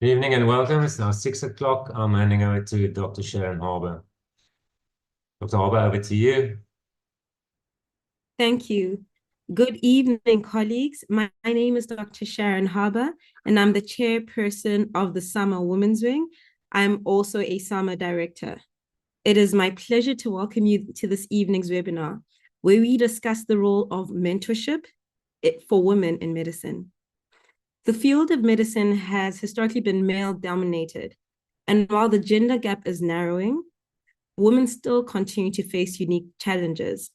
Good evening and welcome. It's now 6 o'clock. I'm handing over to Dr. Sharon Harbour. Dr. Harbour, over to you. Thank you. Good evening, colleagues. My name is Dr. Sharon Harbour, and I'm the chairperson of the Summer Women's Wing. I'm also a summer director. It is my pleasure to welcome you to this evening's webinar, where we discuss the role of mentorship for women in medicine. The field of medicine has historically been male-dominated, and while the gender gap is narrowing, women still continue to face unique challenges.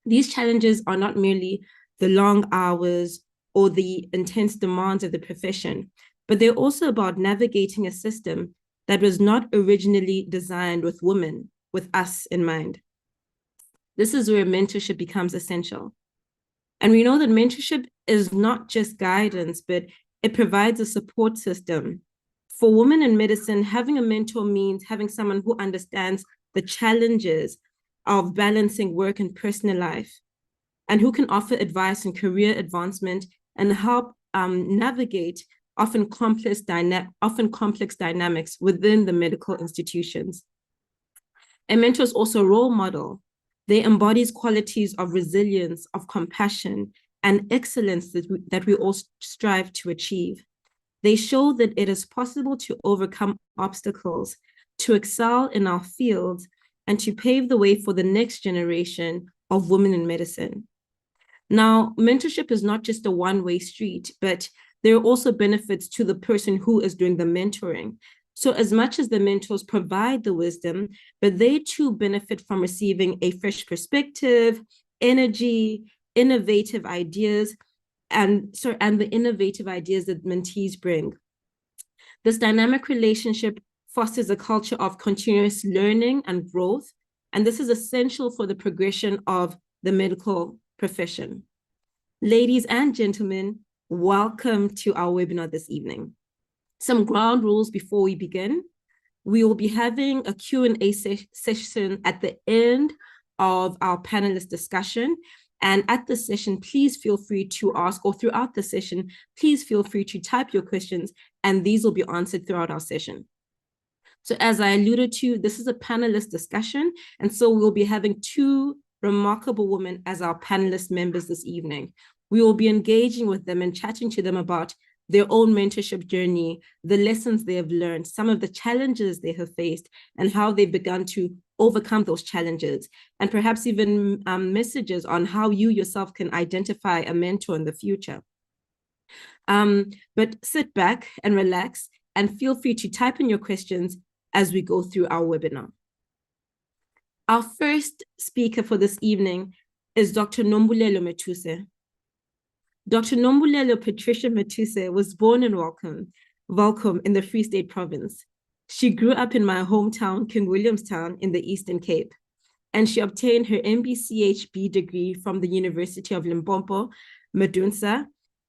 These challenges are not merely the long hours or the intense demands of the profession, but they're also about navigating a system that was not originally designed with women, with us in mind. This is where mentorship becomes essential. And we know that mentorship is not just guidance, but it provides a support system. For women in medicine, having a mentor means having someone who understands the challenges of balancing work and personal life, and who can offer advice in career advancement and help navigate often complex dynamics within the medical institutions. A mentor is also a role model. They embody qualities of resilience, of compassion, and excellence that we all strive to achieve. They show that it is possible to overcome obstacles, to excel in our fields, and to pave the way for the next generation of women in medicine. Now, mentorship is not just a one-way street, but there are also benefits to the person who is doing the mentoring. So as much as the mentors provide the wisdom, but they too benefit from receiving a fresh perspective, energy, innovative ideas, and the innovative ideas that mentees bring. This dynamic relationship fosters a culture of continuous learning and growth, and this is essential for the progression of the medical profession. Ladies and gentlemen, welcome to our webinar this evening. Some ground rules before we begin. We will be having a Q&A session at the end of our panelist discussion. And at the session, please feel free to ask, or throughout the session, please feel free to type your questions, and these will be answered throughout our session. So as I alluded to, this is a panelist discussion, and so we'll be having two remarkable women as our panelist members this evening. We will be engaging with them and chatting to them about their own mentorship journey, the lessons they have learned, some of the challenges they have faced, and how they've begun to overcome those challenges, and perhaps even messages on how you yourself can identify a mentor in the future. But sit back and relax and feel free to type in your questions as we go through our webinar. Our first speaker for this evening is Dr. Nombulelo Metuse. Dr. Nombulelo Patricia Metuse was born in Welcome in the Free State Province. She grew up in my hometown, King Williamstown, in the Eastern Cape, and she obtained her MBCHB degree from the University of Limpopo, Medunsa,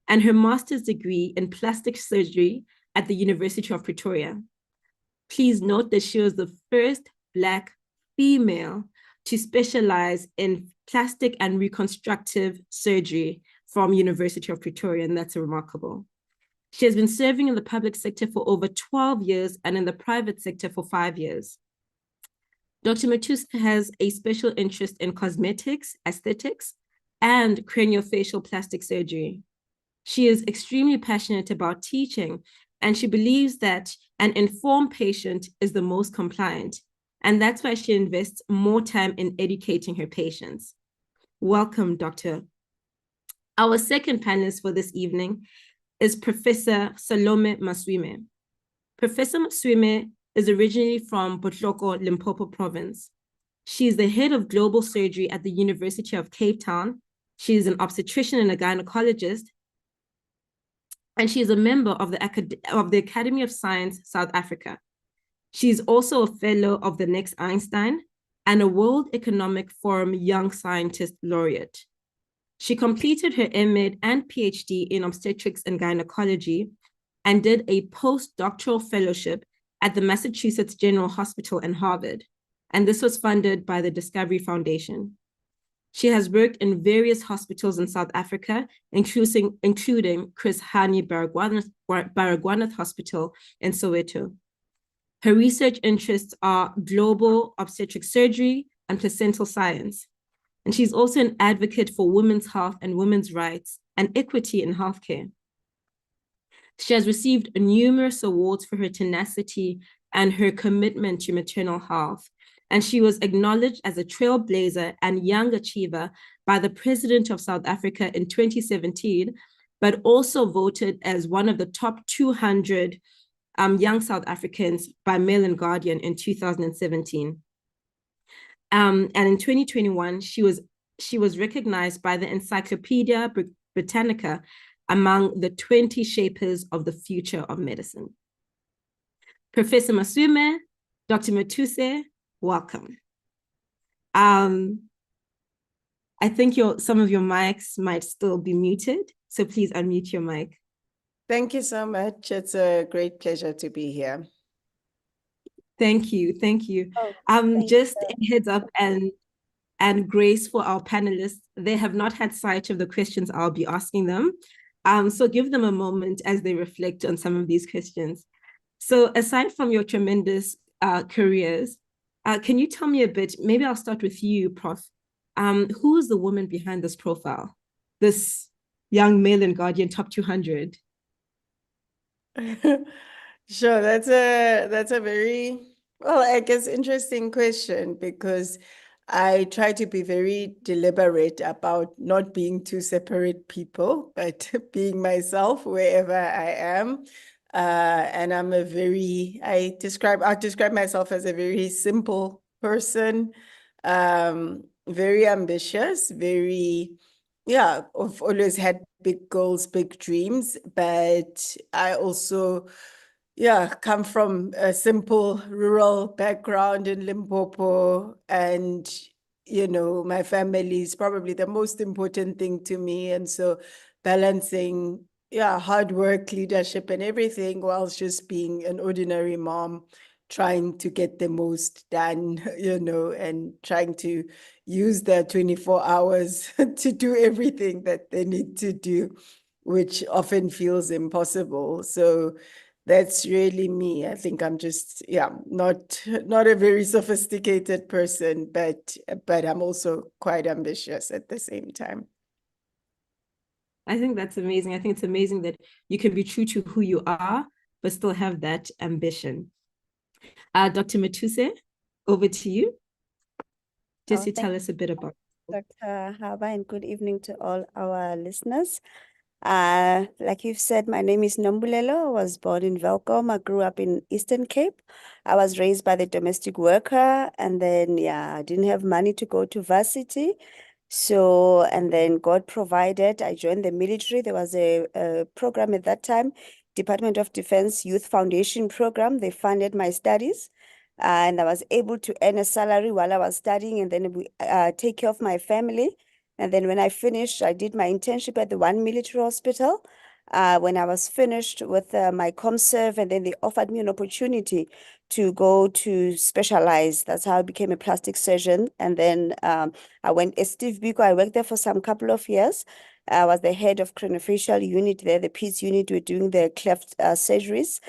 and her master's degree in plastic surgery at the University of Pretoria. Please note that she was the first Black female to specialize in plastic and reconstructive surgery from University of Pretoria, and that's remarkable. She has been serving in the public sector for over 12 years and in the private sector for 5 years. Dr. Metuse has a special interest in cosmetics, aesthetics, and craniofacial plastic surgery. She is extremely passionate about teaching, and she believes that an informed patient is the most compliant, and that's why she invests more time in educating her patients. Welcome, Doctor. Our second panelist for this evening is Professor Salome Maswime. Professor Maswime is originally from Botloko, Limpopo Province. She is the head of global surgery at the University of Cape Town. She is an obstetrician and a gynecologist, and she is a member of the Academy of Science South Africa. She is also a fellow of the Next Einstein and a World Economic Forum Young Scientist Laureate. She completed her MMed and PhD in obstetrics and gynecology and did a postdoctoral fellowship at the Massachusetts General Hospital and Harvard, and this was funded by the Discovery Foundation. She has worked in various hospitals in South Africa, including Chris Hani Baragwanath Hospital in Soweto. Her research interests are global obstetric surgery and placental science. And she's also an advocate for women's health and women's rights and equity in healthcare. She has received numerous awards for her tenacity and her commitment to maternal health. And she was acknowledged as a trailblazer and young achiever by the President of South Africa in 2017, but also voted as one of the top 200 young South Africans by Mail and Guardian in 2017. And in 2021, she was recognized by the Encyclopedia Britannica among the 20 shapers of the future of medicine. Professor Masume, Dr. Matuse, welcome. I think some of your mics might still be muted, so please unmute your mic. Thank you so much. It's a great pleasure to be here. Thank you. Thank you. Thank Just you. a heads up and grace for our panelists. They have not had sight of the questions I'll be asking them. So give them a moment as they reflect on some of these questions. So aside from your tremendous careers, can you tell me a bit, maybe I'll start with you, Prof. Who is the woman behind this profile? This young Mail and Guardian top 200? Sure, that's a very, well, I guess interesting question, because I try to be very deliberate about not being two separate people, but being myself wherever I am. And I describe myself as a very simple person, very ambitious, yeah, I've always had big goals, big dreams, but I also, yeah, come from a simple rural background in Limpopo, and my family is probably the most important thing to me. And so balancing, yeah, hard work, leadership, and everything, whilst just being an ordinary mom, trying to get the most done, and trying to use their 24 hours to do everything that they need to do, which often feels impossible. So that's really me. I think I'm just, yeah, not a very sophisticated person, but I'm also quite ambitious at the same time. I think that's amazing. I think it's amazing that you can be true to who you are, but still have that ambition. Dr. Matuse, over to you. Just to tell us a bit about Dr. Haba, and good evening to all our listeners. Like you've said, my name is Nombulelo. I was born in Welkom. I grew up in Eastern Cape. I was raised by the domestic worker, and then, yeah, I didn't have money to go to varsity. So, and then God provided. I joined the military. There was a program at that time, Department of Defense Youth Foundation program. They funded my studies. And I was able to earn a salary while I was studying, and then take care of my family. And then when I finished, I did my internship at the one military hospital. When I was finished with my ComServe, and then they offered me an opportunity to go to specialize. That's how I became a plastic surgeon. And then I went as Steve Biko. I worked there for some couple of years. I was the head of craniofacial unit there, the PEDS unit. We're doing the cleft surgeries.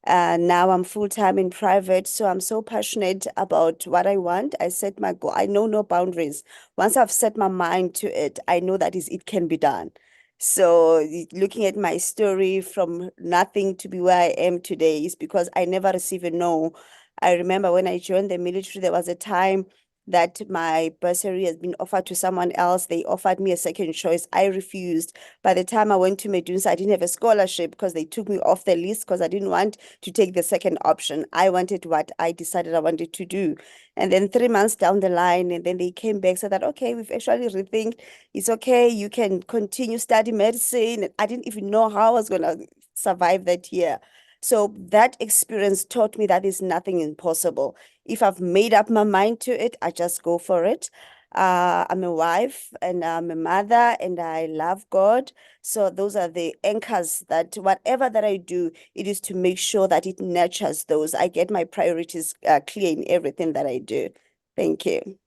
Now I'm full-time in private, so I'm so passionate about what I want. I set my goal. I know no boundaries. Once I've set my mind to it, I know that it can be done. So looking at my story from nothing to be where I am today is because I never received a no. I remember when I joined the military, there was a time that my bursary has been offered to someone else. They offered me a second choice. I refused. By the time I went to Medunsa, I didn't have a scholarship because they took me off the list because I didn't want to take the second option. I wanted what I decided I wanted to do. And then 3 months down the line, and then they came back, said that, okay, we've actually rethink. It's okay. You can continue study medicine. And I didn't even know how I was going to survive that year. So that experience taught me that is nothing impossible. If I've made up my mind to it, I just go for it. I'm a wife and I'm a mother and I love God. So those are the anchors that whatever that I do, it is to make sure that it nurtures those. I get my priorities clear in everything that I do. Thank you.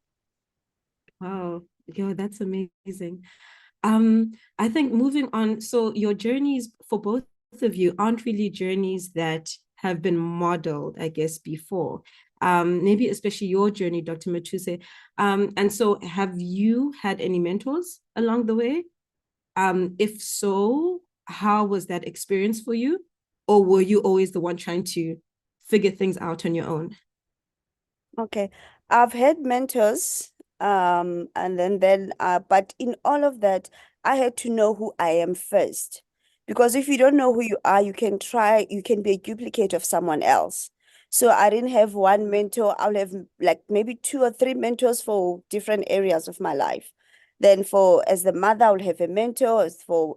Wow. Yo, that's amazing. I think moving on, so your journeys for both of you aren't really journeys that have been modeled, I guess, before. Maybe especially your journey, Dr. Matuse. And so have you had any mentors along the way? If so, how was that experience for you? Or were you always the one trying to figure things out on your own? Okay, I've had mentors, and then but in all of that, I had to know who I am first. Because if you don't know who you are, you can be a duplicate of someone else. So I didn't have one mentor. I'll have like maybe two or three mentors for different areas of my life. Then for as the mother, I'll have a mentor.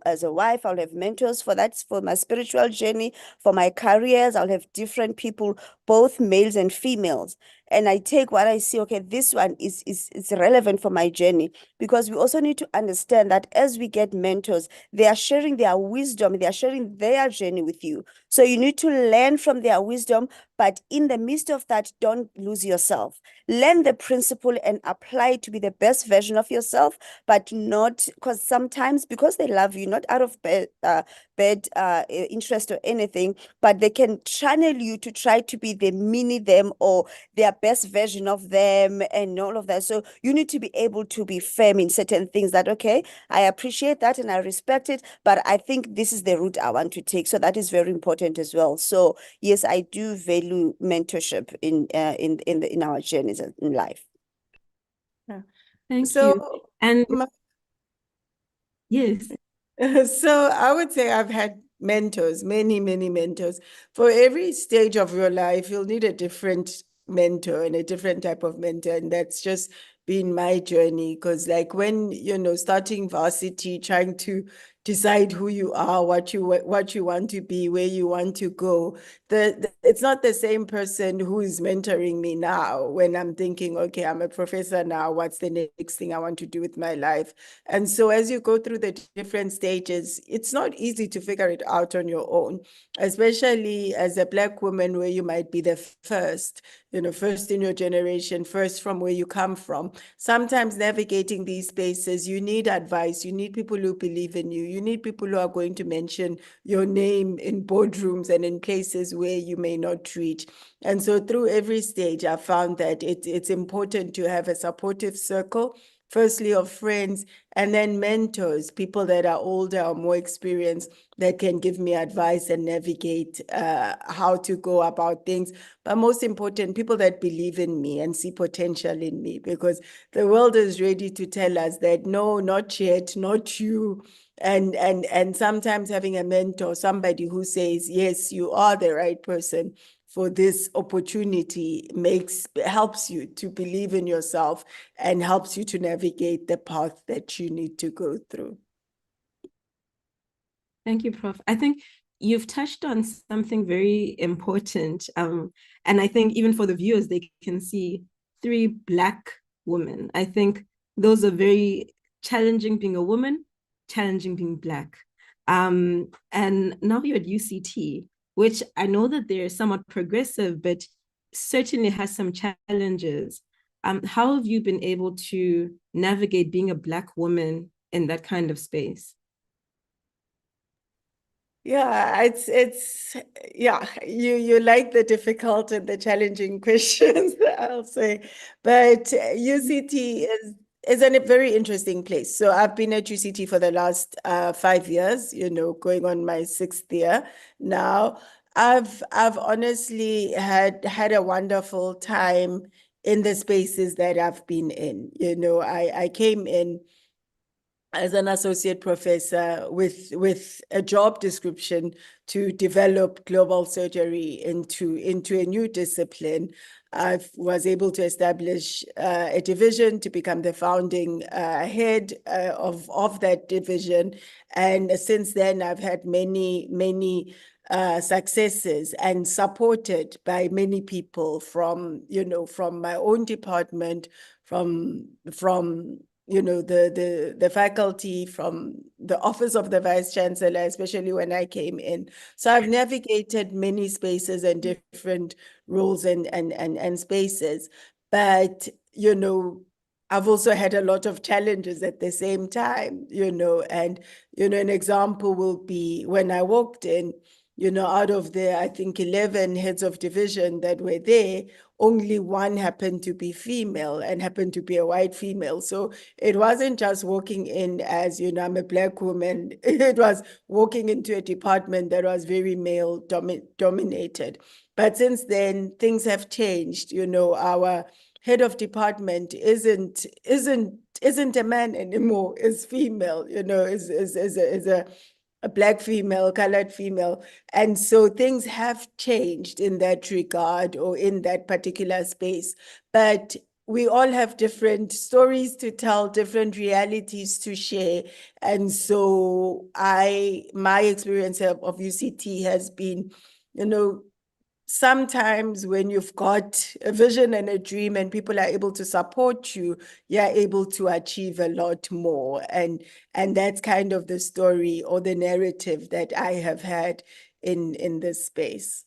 As a wife, I'll have mentors for that's for my spiritual journey. For my careers, I'll have different people, both males and females, and I take what I see, okay, this one is relevant for my journey, because we also need to understand that as we get mentors, they are sharing their wisdom, they are sharing their journey with you. So you need to learn from their wisdom, but in the midst of that, don't lose yourself. Learn the principle and apply it to be the best version of yourself, but not because sometimes because they love you, not out of bad interest or anything, but they can channel you to try to be the mini them or their best version of them and all of that. So you need to be able to be firm in certain things that, okay, I appreciate that and I respect it, but I think this is the route I want to take. So that is very important as well. So yes, I do value mentorship in our journeys in life. Thank So you. And my- yes, So I would say I've had mentors, many, many mentors. For every stage of your life, you'll need a different mentor and a different type of mentor. And that's just been my journey. Because like when, starting varsity, trying to decide who you are, what you want to be, where you want to go, it's not the same person who is mentoring me now when I'm thinking, okay, I'm a professor now, what's the next thing I want to do with my life? And so as you go through the different stages, it's not easy to figure it out on your own, especially as a Black woman where you might be the first, first in your generation, first from where you come from. Sometimes navigating these spaces, you need advice, you need people who believe in you, you need people who are going to mention your name in boardrooms and in places where you may not reach. And so through every stage, I found that it's important to have a supportive circle, firstly of friends, and then mentors, people that are older or more experienced that can give me advice and navigate how to go about things. But most important, people that believe in me and see potential in me, because the world is ready to tell us that no, not yet, not you. And sometimes having a mentor, somebody who says, yes, you are the right person for this opportunity, helps you to believe in yourself and helps you to navigate the path that you need to go through. thank you, Prof. I think you've touched on something very important. And I think even for the viewers, they can see three Black women. I think those are very challenging being a woman, challenging being Black. And now you're at UCT, which I know that they're somewhat progressive, but certainly has some challenges. How have you been able to navigate being a Black woman in that kind of space? Yeah, it's yeah, you like the difficult and the challenging questions, I'll say. But UCT is a very interesting place. So I've been at UCT for the last 5 years, going on my 6th year now. I've honestly had a wonderful time in the spaces that I've been in. I came in as an associate professor with a job description to develop global surgery into a new discipline. I was able to establish a division to become the founding head of that division. And since then, I've had many successes and supported by many people from my own department, from the faculty, from the office of the vice chancellor, especially when I came in. So I've navigated many spaces and different roles and spaces, but I've also had a lot of challenges at the same time, and, an example will be when I walked in, out of the, I think, 11 heads of division that were there, only one happened to be female and happened to be a white female. So it wasn't just walking in as, I'm a Black woman. It was walking into a department that was very male dominated. But since then, things have changed. Our head of department isn't a man anymore, is female, is a Black female, colored female. And so things have changed in that regard or in that particular space. But we all have different stories to tell, different realities to share. And so my experience of UCT has been, sometimes when you've got a vision and a dream and people are able to support you, you're able to achieve a lot more. And that's kind of the story or the narrative that I have had in this space.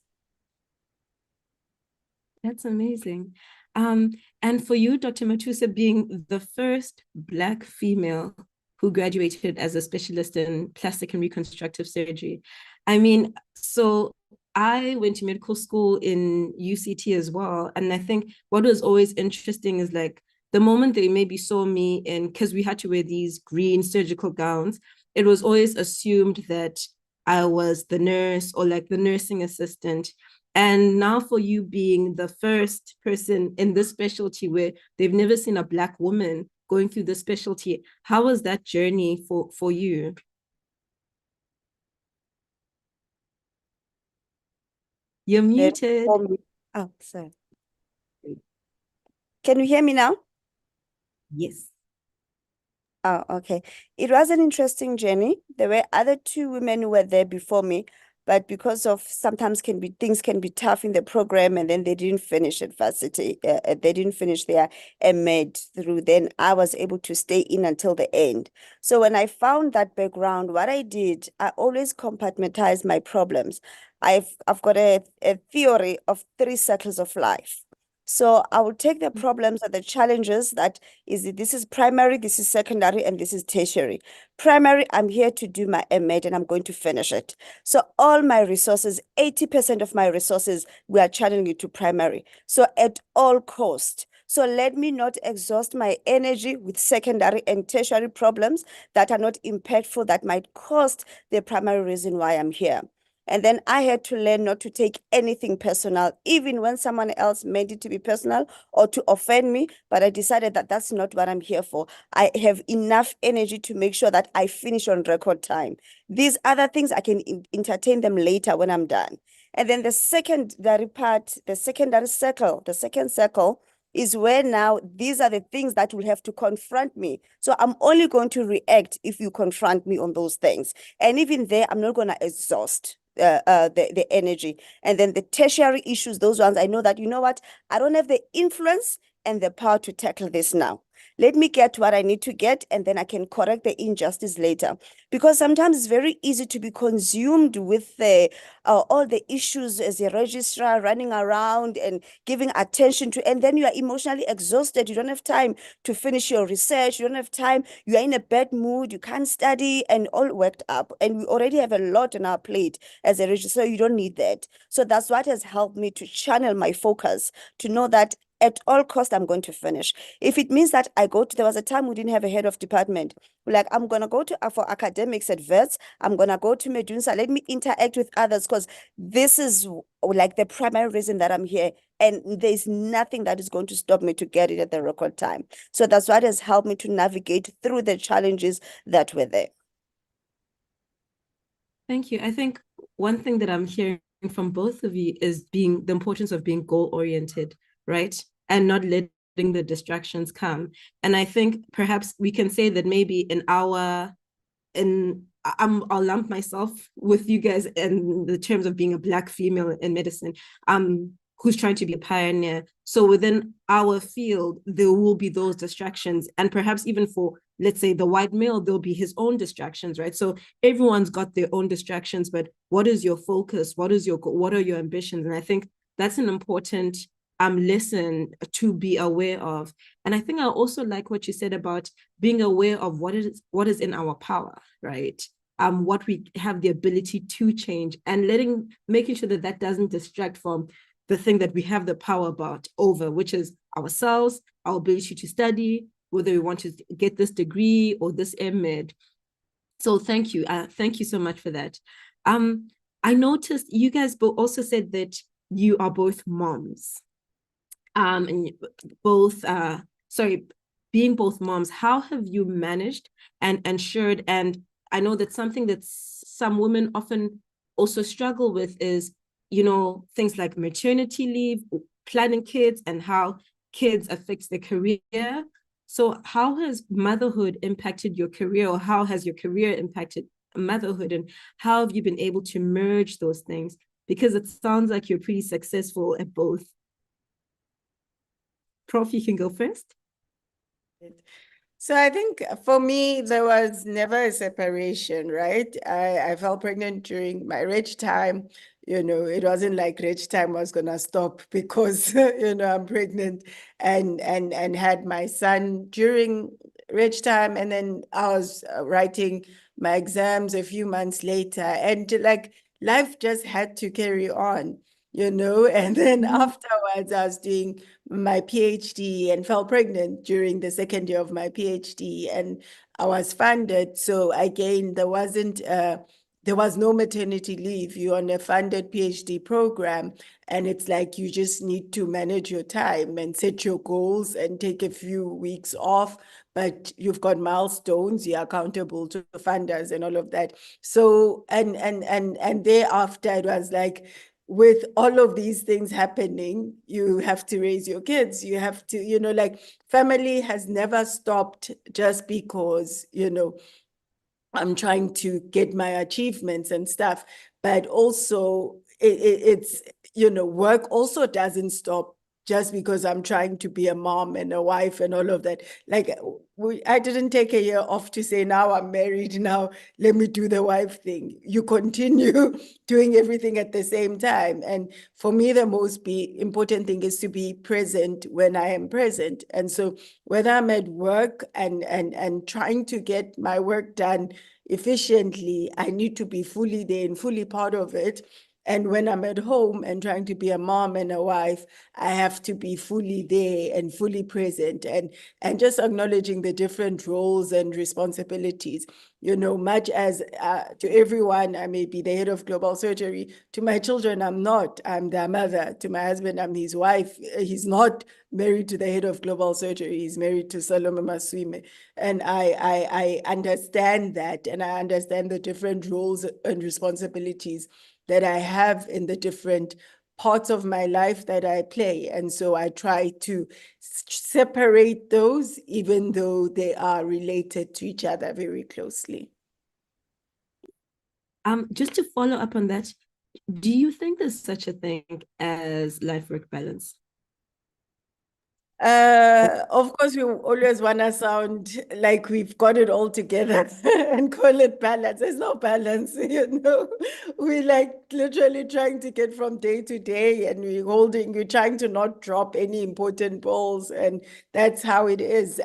That's amazing. And for you, Dr. Matusa, being the first Black female who graduated as a specialist in plastic and reconstructive surgery, I mean, so I went to medical school in UCT as well. And I think what was always interesting is like the moment they maybe saw me in, because we had to wear these green surgical gowns, it was always assumed that I was the nurse or like the nursing assistant. And now for you being the first person in this specialty where they've never seen a Black woman going through this specialty, how was that journey for you? You're muted. Oh, sorry. Can you hear me now? Yes. Oh, okay. It was an interesting journey. There were other two women who were there before me, but because of sometimes things can be tough in the program, and then they didn't finish at varsity. They didn't finish their med through. Then I was able to stay in until the end. So when I found that background, what I did, I always compartmentized my problems. I've got a theory of 3 circles of life. So I will take the problems or the challenges this is primary, this is secondary, and this is tertiary. Primary, I'm here to do my med and I'm going to finish it. So all my resources, 80% of my resources, we are channeling it to primary. So at all cost. So let me not exhaust my energy with secondary and tertiary problems that are not impactful, that might cost the primary reason why I'm here. And then I had to learn not to take anything personal, even when someone else meant it to be personal or to offend me. But I decided that that's not what I'm here for. I have enough energy to make sure that I finish on record time. These other things, I can entertain them later when I'm done. And then the secondary part, the second circle is where now these are the things that will have to confront me. So I'm only going to react if you confront me on those things. And even there, I'm not going to exhaust the energy. And then the tertiary issues, those ones, I know that, you know what, I don't have the influence and the power to tackle this now. Let me get what I need to get, and then I can correct the injustice later. Because sometimes it's very easy to be consumed with all the issues as a registrar, running around and giving attention to, and then you are emotionally exhausted. You don't have time to finish your research. You don't have time. You are in a bad mood. You can't study and all worked up. And we already have a lot on our plate as a registrar. So you don't need that. So that's what has helped me to channel my focus, to know that at all costs, I'm going to finish. If it means that there was a time we didn't have a head of department. Like, I'm going to go to for academics at Vets. I'm going to go to Medunsa. Let me interact with others, because this is like the primary reason that I'm here. And there's nothing that is going to stop me to get it at the record time. So that's what has helped me to navigate through the challenges that were there. Thank you. I think one thing that I'm hearing from both of you is the importance of being goal-oriented, right? And not letting the distractions come. And I think perhaps we can say that maybe I'll lump myself with you guys in the terms of being a Black female in medicine, who's trying to be a pioneer. So within our field, there will be those distractions. And perhaps even for, let's say, the white male, there'll be his own distractions, right? So everyone's got their own distractions, but what is your focus? What are your ambitions? And I think that's an important lesson to be aware of. And I think I also like what you said about being aware of what is in our power, right? What we have the ability to change, and making sure that that doesn't distract from the thing that we have the power over, which is ourselves, our ability to study, whether we want to get this degree or this MEd. So thank you. Thank you so much for that. I noticed you guys also said that you are both moms. And being both moms, how have you managed and ensured? And I know that something that some women often also struggle with is, things like maternity leave, planning kids, and how kids affects their career. So how has motherhood impacted your career, or how has your career impacted motherhood, and how have you been able to merge those things? Because it sounds like you're pretty successful at both. Prof, you can go first. So I think for me, there was never a separation, right? I fell pregnant during my reg time. It wasn't like reg time was gonna stop because I'm pregnant and had my son during reg time, and then I was writing my exams a few months later, and like life just had to carry on. And then afterwards I was doing my PhD and fell pregnant during the second year of my PhD, and I was funded. So again, there was no maternity leave. You're on a funded PhD program, and it's like you just need to manage your time and set your goals and take a few weeks off, but you've got milestones, you're accountable to funders and all of that. So and thereafter it was like, with all of these things happening, you have to raise your kids. You have to, like, family has never stopped just because, I'm trying to get my achievements and stuff. But also it's, work also doesn't stop just because I'm trying to be a mom and a wife and all of that. Like, I didn't take a year off to say, now I'm married, now let me do the wife thing. You continue doing everything at the same time. And for me, the most important thing is to be present when I am present. And so whether I'm at work and trying to get my work done efficiently, I need to be fully there and fully part of it. And when I'm at home and trying to be a mom and a wife, I have to be fully there and fully present, and just acknowledging the different roles and responsibilities. Much as to everyone, I may be the head of global surgery. To my children, I'm not. I'm their mother. To my husband, I'm his wife. He's not married to the head of global surgery. He's married to Salome Maswime. And I understand that, and I understand the different roles and responsibilities that I have in the different parts of my life that I play. And so I try to separate those, even though they are related to each other very closely. Just to follow up on that, do you think there's such a thing as life-work balance? Of course, we always want to sound like we've got it all together and call it balance. There's no balance, We're like literally trying to get from day to day, and we're trying to not drop any important balls, and that's how it is.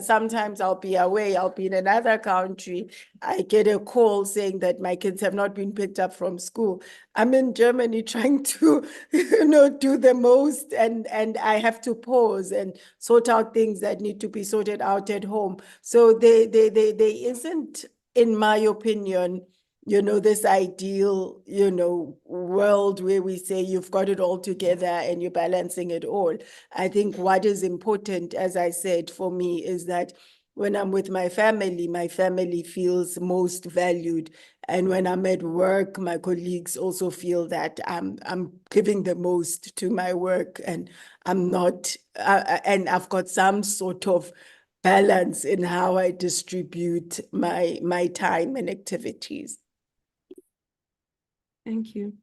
Sometimes I'll be away, I'll be in another country. I get a call saying that my kids have not been picked up from school. I'm in Germany trying to, do the most, and I have to pause and sort out things that need to be sorted out at home. So there isn't, in my opinion, this ideal, world where we say you've got it all together and you're balancing it all. I think what is important, as I said, for me, is that when I'm with my family feels most valued. And when I'm at work, my colleagues also feel that I'm giving the most to my work, and I'm not, and I've got some sort of balance in how I distribute my time and activities. Thank you.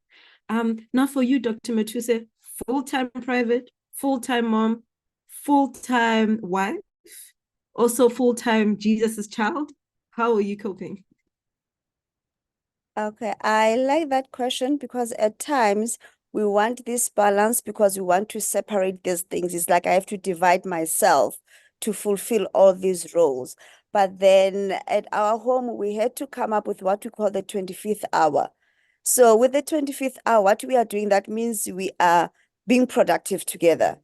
Now for you, Dr. Matuse, full-time private, full-time mom, full-time wife, also full-time Jesus's child. How are you coping? Okay, I like that question because at times we want this balance because we want to separate these things. It's like I have to divide myself to fulfill all these roles. But then at our home, we had to come up with what we call the 25th hour. So with the 25th hour, what we are doing, that means we are being productive together.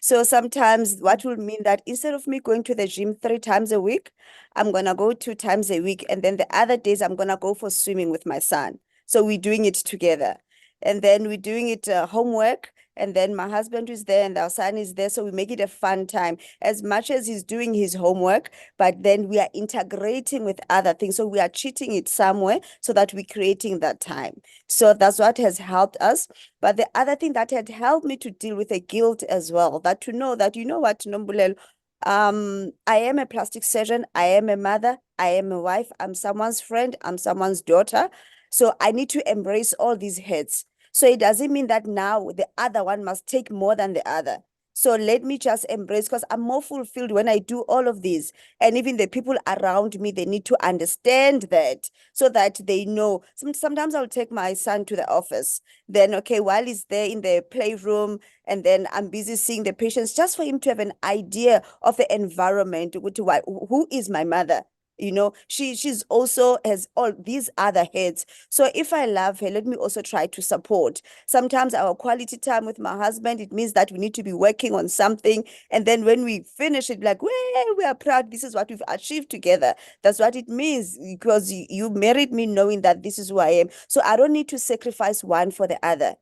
So sometimes what will mean that instead of me going to the gym 3 times a week, I'm going to go 2 times a week. And then the other days, I'm going to go for swimming with my son. So we're doing it together. And then we're doing it homework. And then my husband is there and our son is there. So we make it a fun time as much as he's doing his homework, but then we are integrating with other things. So we are cheating it somewhere so that we're creating that time. So that's what has helped us. But the other thing that had helped me to deal with the guilt as well, that to know that, you know what, Nombulelo, I am a plastic surgeon, I am a mother, I am a wife, I'm someone's friend, I'm someone's daughter. So I need to embrace all these heads. So it doesn't mean that now the other one must take more than the other. So let me just embrace, because I'm more fulfilled when I do all of these. And even the people around me, they need to understand that so that they know. Sometimes I'll take my son to the office. Then, okay, while he's there in the playroom, and then I'm busy seeing the patients, just for him to have an idea of the environment, who is my mother? You know, she's also has all these other heads. So if I love her, let me also try to support. Sometimes our quality time with my husband, it means that we need to be working on something. And then when we finish it, like, well, we are proud. This is what we've achieved together. That's what it means, because you married me knowing that this is who I am. So I don't need to sacrifice one for the other.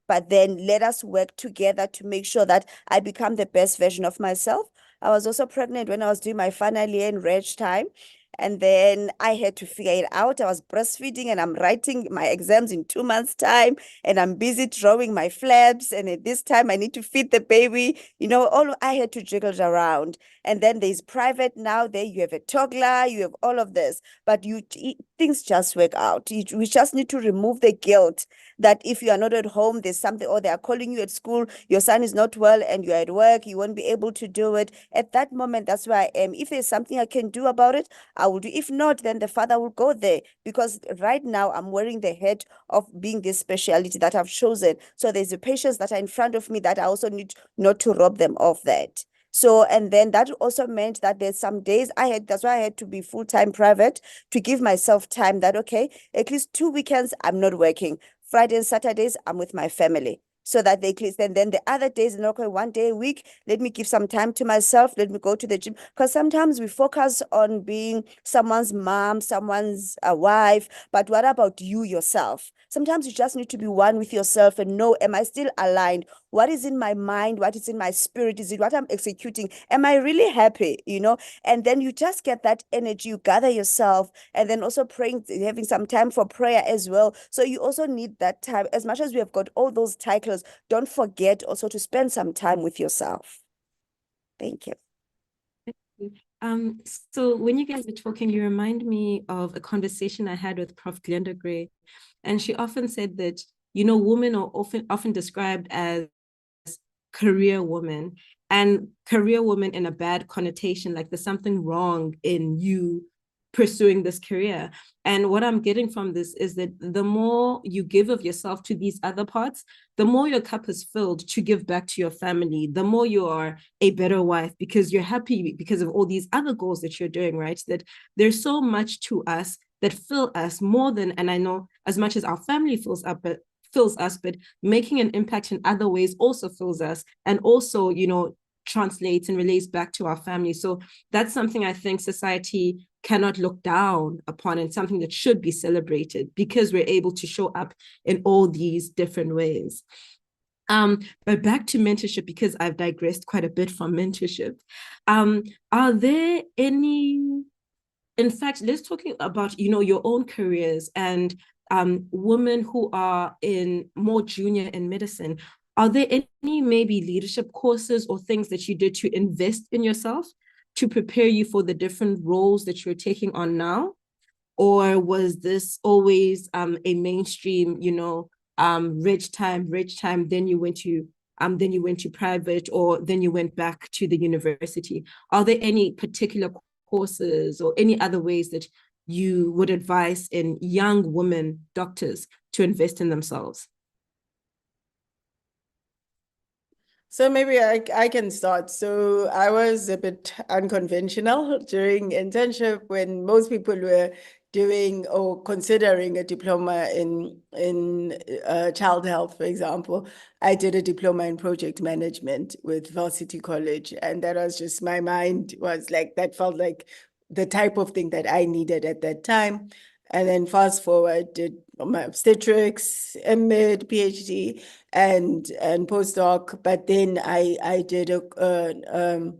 But then let us work together to make sure that I become the best version of myself. I was also pregnant when I was doing my final year in reg time. And then I had to figure it out. I was breastfeeding and I'm writing my exams in 2 months' time. And I'm busy drawing my flaps. And at this time, I need to feed the baby. You know, all I had to jiggle around. And then there's private now. There you have a toddler, you have all of this. But things just work out. We just need to remove the guilt that if you are not at home, there's something, or they are calling you at school, your son is not well and you're at work, you won't be able to do it. At that moment, that's where I am. If there's something I can do about it, I will do. If not, then the father will go there, because right now I'm wearing the head of being this specialty that I've chosen. So there's the patients that are in front of me that I also need not to rob them of that. So, and then that also meant that there's some days that's why I had to be full-time private to give myself time that, okay, at least 2 weekends, I'm not working. Friday and Saturdays, I'm with my family. So that they clear. And then the other days, okay, 1 day a week, let me give some time to myself. Let me go to the gym. Because sometimes we focus on being someone's mom, someone's wife. But what about you yourself? Sometimes you just need to be one with yourself and know, am I still aligned? What is in my mind? What is in my spirit? Is it what I'm executing? Am I really happy? You know, and then you just get that energy, you gather yourself, and then also praying, having some time for prayer as well. So you also need that time. As much as we have got all those titles, don't forget also to spend some time with yourself. Thank you. So when you guys were talking, you remind me of a conversation I had with Prof. Glenda Gray. And she often said that, you know, women are often described as career women, and career women in a bad connotation, like there's something wrong in you pursuing this career. And what I'm getting from this is that the more you give of yourself to these other parts, the more your cup is filled to give back to your family, the more you are a better wife because you're happy because of all these other goals that you're doing, right? That there's so much to us that fill us more than, and I know as much as our family fills us, but making an impact in other ways also fills us, and also, you know, translates and relates back to our family. So that's something I think society cannot look down upon, and something that should be celebrated because we're able to show up in all these different ways. But back to mentorship, because I've digressed quite a bit from mentorship. Are there any, in fact, let's talk about, you know, your own careers and women who are in more junior in medicine. Are there any maybe leadership courses or things that you did to invest in yourself to prepare you for the different roles that you're taking on now? Or was this always a mainstream, you know, rich time, then you went to private, or then you went back to the university? Are there any particular courses or any other ways that you would advise in young women doctors to invest in themselves? So maybe I can start. So I was a bit unconventional during internship when most people were doing or considering a diploma in child health, for example. I did a diploma in project management with Varsity College, and that was just my mind was like that felt like the type of thing that I needed at that time. And then fast forward, did my obstetrics, MMed, PhD, and postdoc. But then I did a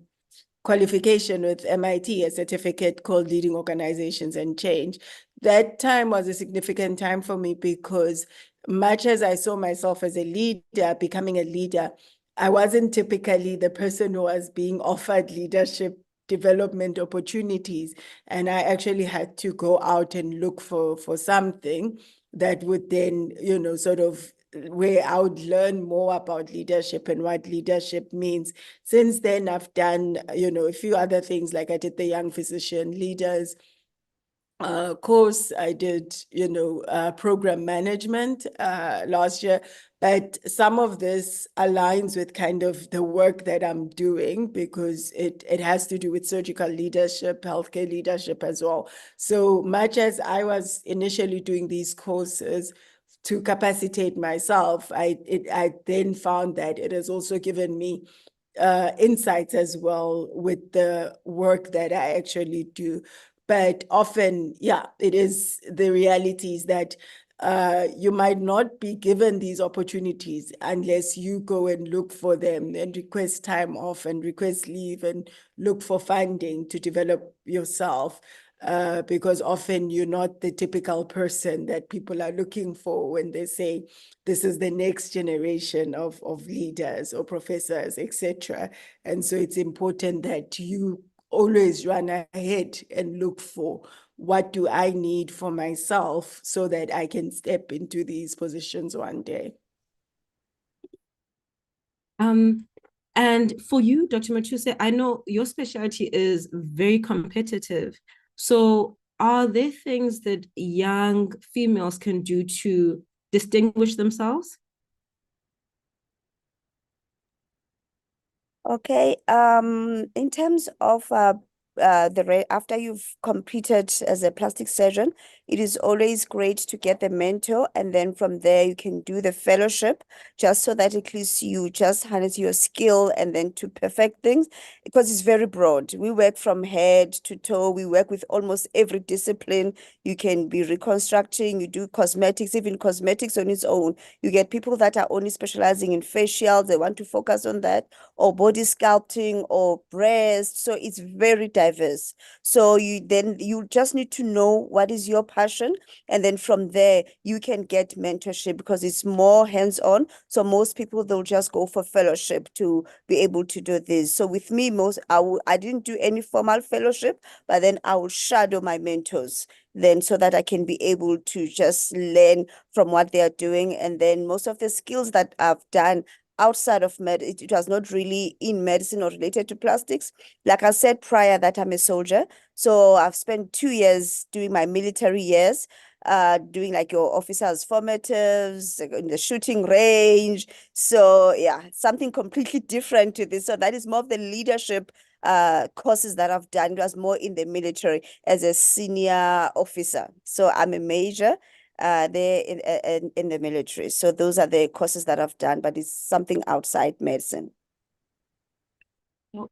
qualification with MIT, a certificate called Leading Organizations and Change. That time was a significant time for me because much as I saw myself as a leader, becoming a leader, I wasn't typically the person who was being offered leadership development opportunities. And I actually had to go out and look for something that would then, sort of where I would learn more about leadership and what leadership means. Since then, I've done, a few other things, like I did the Young Physician Leaders course. I did, program management last year, but some of this aligns with kind of the work that I'm doing because it has to do with surgical leadership, healthcare leadership as well. So much as I was initially doing these courses to capacitate myself, I then found that it has also given me insights as well with the work that I actually do. But often, yeah, it is the realities that you might not be given these opportunities unless you go and look for them and request time off and request leave and look for funding to develop yourself. Because often you're not the typical person that people are looking for when they say this is the next generation of leaders or professors, etc. And so it's important that you always run ahead and look for what do I need for myself so that I can step into these positions one day. And for you, Dr. Machuse, I know your specialty is very competitive. So are there things that young females can do to distinguish themselves? Okay. In terms of after you've completed as a plastic surgeon, it is always great to get the mentor, and then from there you can do the fellowship, just so that at least you just harness your skill and then to perfect things, because it's very broad. We work from head to toe. We work with almost every discipline. You can be reconstructing, you do cosmetics, even cosmetics on its own. You get people that are only specializing in facials, they want to focus on that, or body sculpting or breast. So it's very diverse. So you just need to know what is your passion. And then from there, you can get mentorship because it's more hands-on. So most people, they'll just go for fellowship to be able to do this. So with me, I didn't do any formal fellowship, but then I will shadow my mentors then so that I can be able to just learn from what they are doing. And then most of the skills that I've done outside of it was not really in medicine or related to plastics. Like I said prior, that I'm a soldier. So I've spent 2 years doing my military years, doing like your officers' formatives in the shooting range. So yeah, something completely different to this. So that is more of the leadership courses that I've done. It was more in the military as a senior officer. So I'm a major there in the military. So those are the courses that I've done, but it's something outside medicine.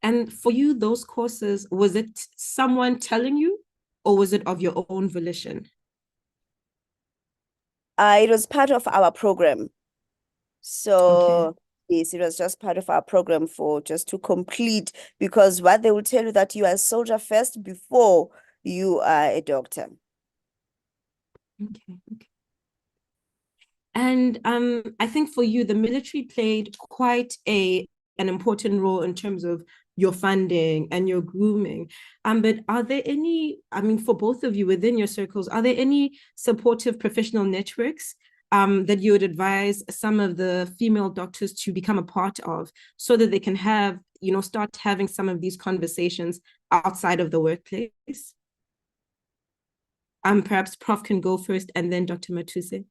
And for you, those courses, was it someone telling you, or was it of your own volition? It was part of our program. So yes, it was just part of our program for just to complete, because what they will tell you that you are a soldier first before you are a doctor. Okay. And I think for you, the military played quite an important role in terms of your funding and your grooming. But are there any, I mean, for both of you within your circles, are there any supportive professional networks that you would advise some of the female doctors to become a part of so that they can have, start having some of these conversations outside of the workplace? Perhaps Prof can go first and then Dr. Machuse.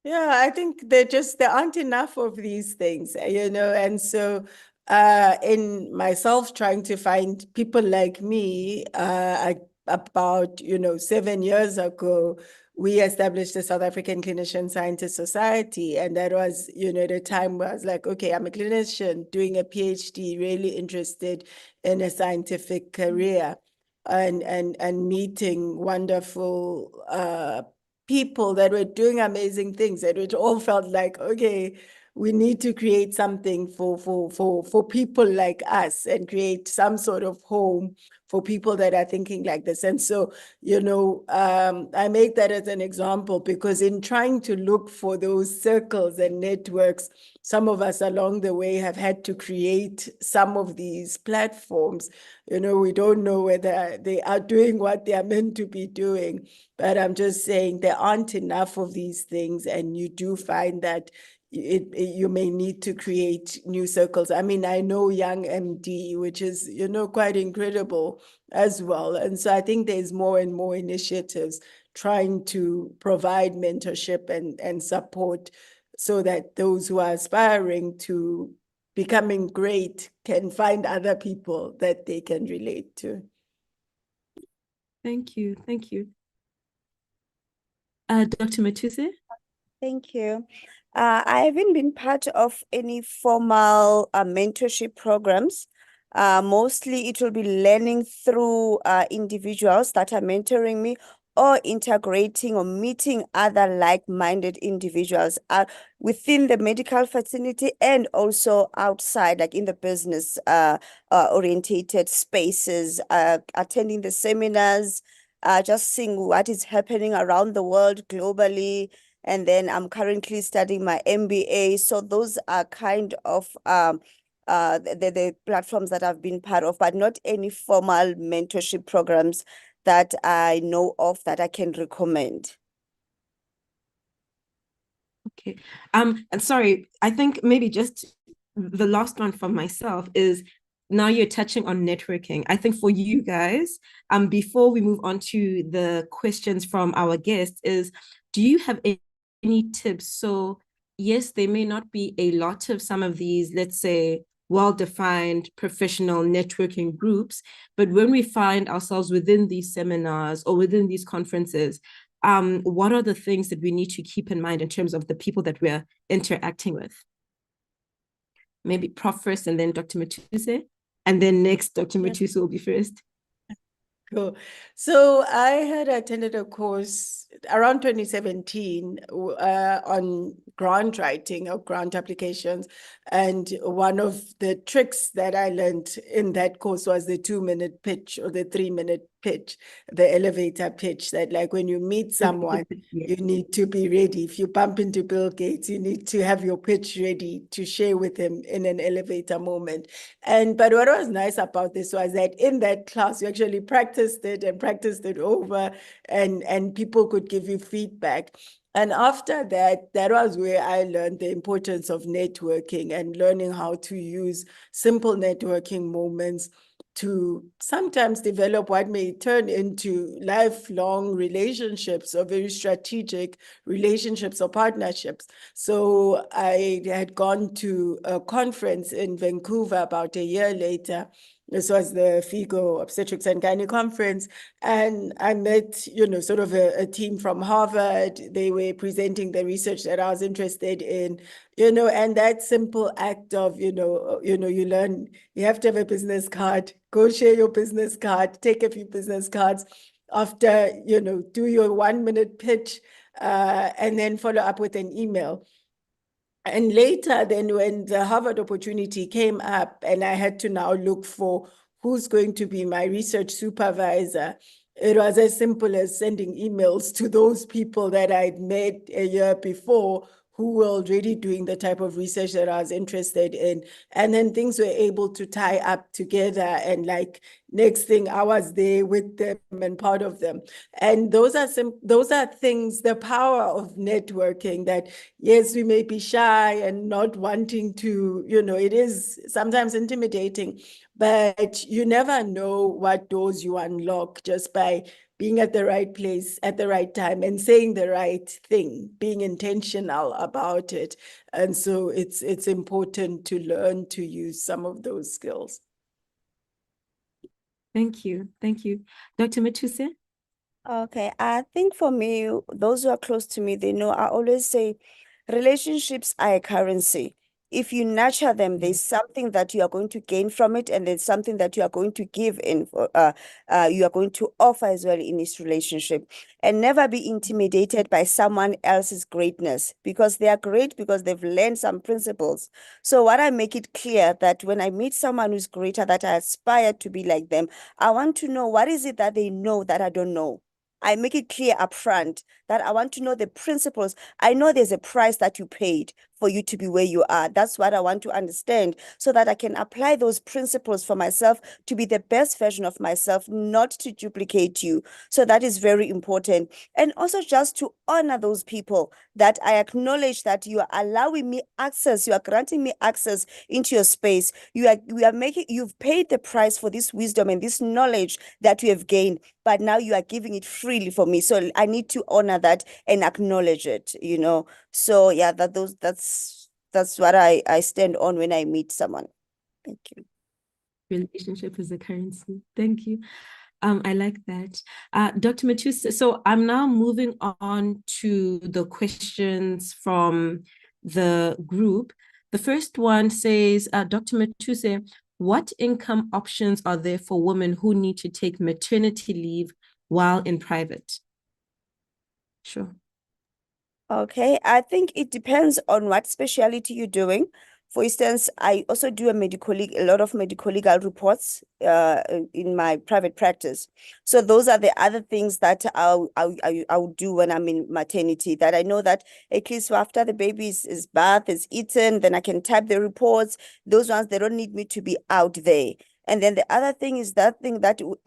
Yeah, I think there aren't enough of these things, and so in myself trying to find people like me, about 7 years ago, we established the South African Clinician Scientist Society, and that was the time where I was like, okay, I'm a clinician doing a PhD, really interested in a scientific career, and meeting wonderful people that were doing amazing things, and it all felt like, okay, we need to create something for people like us and create some sort of home for people that are thinking like this. And so, I make that as an example because in trying to look for those circles and networks, some of us along the way have had to create some of these platforms. We don't know whether they are doing what they are meant to be doing, but I'm just saying there aren't enough of these things, and you do find that you may need to create new circles. I mean, I know Young MD, which is, quite incredible as well. And so I think there's more and more initiatives trying to provide mentorship and support so that those who are aspiring to becoming great can find other people that they can relate to. Thank you. Thank you. Dr. Matuse? Thank you. I haven't been part of any formal mentorship programs. Mostly it will be learning through individuals that are mentoring me, or integrating or meeting other like-minded individuals within the medical facility and also outside, like in the business orientated spaces, attending the seminars, just seeing what is happening around the world globally. And then I'm currently studying my MBA. So those are kind of the platforms that I've been part of, but not any formal mentorship programs that I know of that I can recommend. Okay. And sorry, I think maybe just the last one from myself is, now you're touching on networking. I think for you guys, before we move on to the questions from our guests, is do you have any tips? So yes, there may not be a lot of some of these, let's say, well-defined professional networking groups, but when we find ourselves within these seminars or within these conferences, what are the things that we need to keep in mind in terms of the people that we're interacting with? Maybe Prof first, and then Dr. Matuse, and then next Dr. Matuse will be first. Cool. So I had attended a course around 2017 on grant writing or grant applications. And one of the tricks that I learned in that course was the 2-minute pitch or the 3-minute pitch, the elevator pitch, that like when you meet someone, you need to be ready. If you bump into Bill Gates, you need to have your pitch ready to share with him in an elevator moment. But what was nice about this was that in that class, you actually practiced it and practiced it over, and people could give you feedback. And after that, that was where I learned the importance of networking and learning how to use simple networking moments to sometimes develop what may turn into lifelong relationships or very strategic relationships or partnerships. So I had gone to a conference in Vancouver about a year later. This was the FIGO Obstetrics and Gynae Conference. And I met, sort of a team from Harvard. They were presenting the research that I was interested in, and that simple act of, you learn, you have to have a business card, go share your business card, take a few business cards after, do your 1-minute pitch, and then follow up with an email. And later, then when the Harvard opportunity came up and I had to now look for who's going to be my research supervisor, it was as simple as sending emails to those people that I'd met a year before who were already doing the type of research that I was interested in. And then things were able to tie up together. And like next thing, I was there with them and part of them. And those are things, the power of networking, that yes, we may be shy and not wanting to, it is sometimes intimidating, but you never know what doors you unlock just by being at the right place at the right time and saying the right thing, being intentional about it. And so it's important to learn to use some of those skills. Thank you. Thank you. Dr. Matuse? Okay, I think for me, those who are close to me, they know I always say relationships are a currency. If you nurture them, there's something that you are going to gain from it, and there's something that you are going to give in for, you are going to offer as well in this relationship. And never be intimidated by someone else's greatness, because they are great because they've learned some principles. So what I make it clear that when I meet someone who's greater, that I aspire to be like them, I want to know what is it that they know that I don't know. I make it clear upfront that I want to know the principles. I know there's a price that you paid for you to be where you are. That's what I want to understand, so that I can apply those principles for myself to be the best version of myself, not to duplicate you. So that is very important. And also just to honor those people, that I acknowledge that you are allowing me access, you are granting me access into your space. You've paid the price for this wisdom and this knowledge that you have gained, but now you are giving it freely for me. So I need to honor that and acknowledge it, you know. So yeah, that's what I stand on when I meet someone. Thank you. Relationship is a currency. Thank you. I like that. Dr. Matuse, so I'm now moving on to the questions from the group. The first one says, Dr. Matuse, what income options are there for women who need to take maternity leave while in private? Sure. Okay, I think it depends on what specialty you're doing. For instance, I also do a lot of medical legal reports in my private practice. So those are the other things that I'll do when I'm in maternity, that I know that at least after the baby is bathed, is eaten, then I can type the reports. Those ones, they don't need me to be out there. And then the other thing is that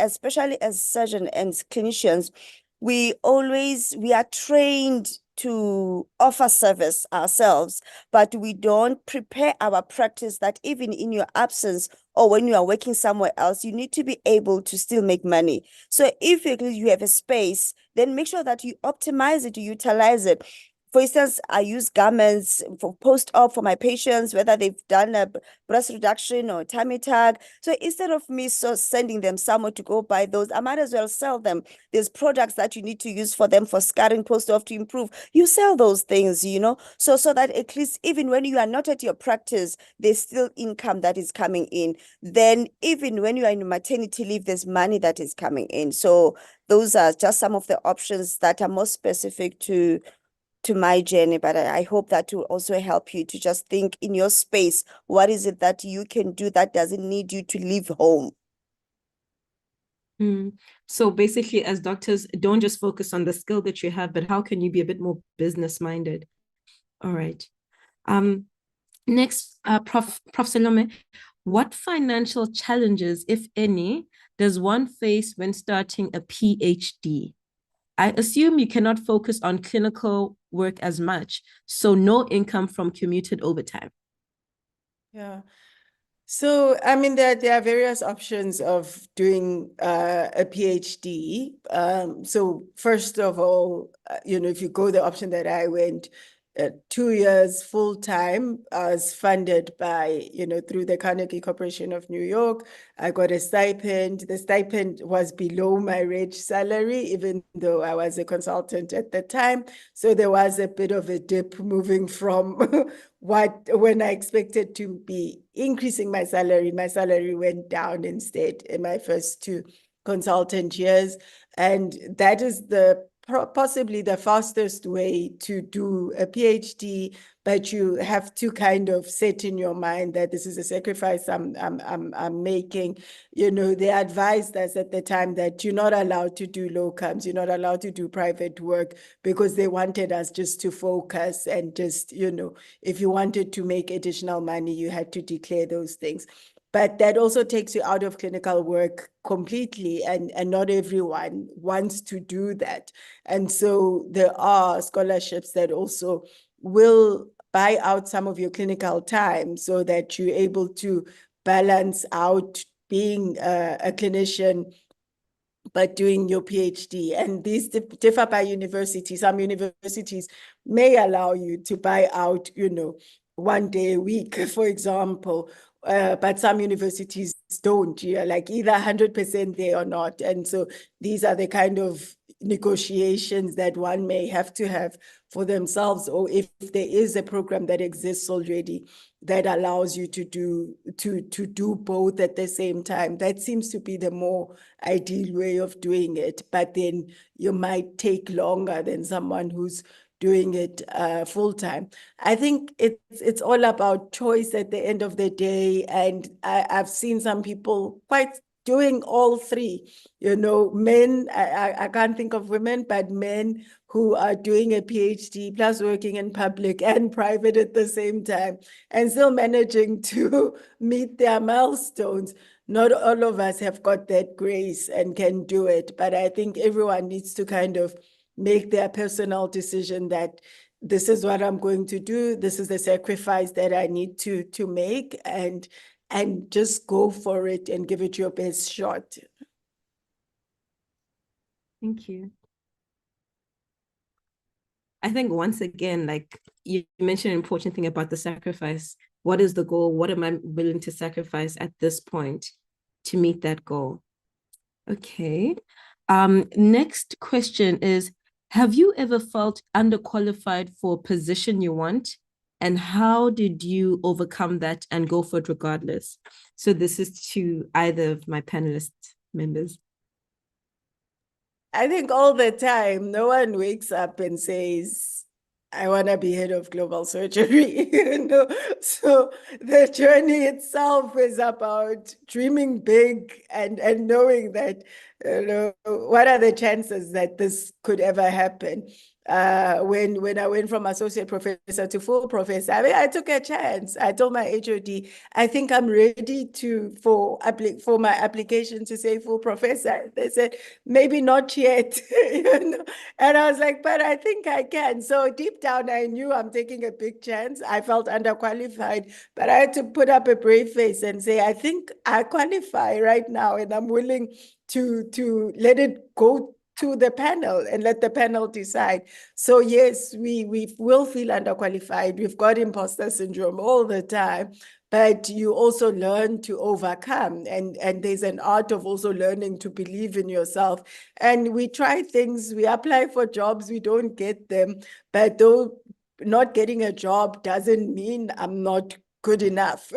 especially as surgeons and clinicians, we are trained to offer service ourselves, but we don't prepare our practice that even in your absence or when you are working somewhere else, you need to be able to still make money. So if you have a space, then make sure that you optimize it, you utilize it. For instance, I use garments for post-op for my patients, whether they've done a breast reduction or tummy tuck. So instead of me sending them somewhere to go buy those, I might as well sell them. There's products that you need to use for them for scarring post-op to improve. You sell those things, you know, so that at least even when you are not at your practice, there's still income that is coming in. Then even when you are in maternity leave, there's money that is coming in. So those are just some of the options that are more specific to my journey, but I hope that will also help you to just think in your space, what is it that you can do that doesn't need you to leave home? So basically, as doctors, don't just focus on the skill that you have, but how can you be a bit more business-minded? All right. Next, Prof. Salome, what financial challenges, if any, does one face when starting a PhD? I assume you cannot focus on clinical work as much, so no income from commuted overtime. Yeah. So, I mean, there are various options of doing a PhD. So first of all, you know, if you go the option that I went, 2 years full time, I was funded by, you know, through the Carnegie Corporation of New York. I got a stipend. The stipend was below my wage salary, even though I was a consultant at the time. So there was a bit of a dip moving from when I expected to be increasing my salary went down instead in my first 2 consultant years. And that is possibly the fastest way to do a PhD, but you have to kind of set in your mind that this is a sacrifice I'm making. You know, they advised us at the time that you're not allowed to do locums, you're not allowed to do private work, because they wanted us just to focus and just, you know, if you wanted to make additional money, you had to declare those things. But that also takes you out of clinical work completely, and not everyone wants to do that. And so there are scholarships that also will buy out some of your clinical time so that you're able to balance out being a clinician but doing your PhD. And these differ by university. Some universities may allow you to buy out, 1 day a week, for example, but some universities don't. You're like either 100% there or not. And so these are the kind of negotiations that one may have to have for themselves, or if there is a program that exists already that allows you to do both at the same time. That seems to be the more ideal way of doing it, but then you might take longer than someone who's doing it full time. I think it's all about choice at the end of the day, and I've seen some people quite doing all three. Men, I can't think of women, but men who are doing a PhD plus working in public and private at the same time and still managing to meet their milestones. Not all of us have got that grace and can do it, but I think everyone needs to kind of make their personal decision that this is what I'm going to do. This is the sacrifice that I need to make, and just go for it and give it your best shot. Thank you. I think once again, like you mentioned an important thing about the sacrifice. What is the goal? What am I willing to sacrifice at this point to meet that goal? Okay. Next question is, have you ever felt underqualified for a position you want? And how did you overcome that and go for it regardless? So this is to either of my panelist members. I think all the time, no one wakes up and says, I want to be head of global surgery. So the journey itself is about dreaming big and knowing that, what are the chances that this could ever happen? When I went from associate professor to full professor, I took a chance. I told my HOD, I think I'm ready for my application to say full professor. They said, maybe not yet. And I was like, but I think I can. So deep down, I knew I'm taking a big chance. I felt underqualified, but I had to put up a brave face and say, I think I qualify right now, and I'm willing to let it go to the panel and let the panel decide. So yes, we will feel underqualified. We've got imposter syndrome all the time, but you also learn to overcome. And there's an art of also learning to believe in yourself. And we try things, we apply for jobs, we don't get them, but though not getting a job doesn't mean I'm not good enough,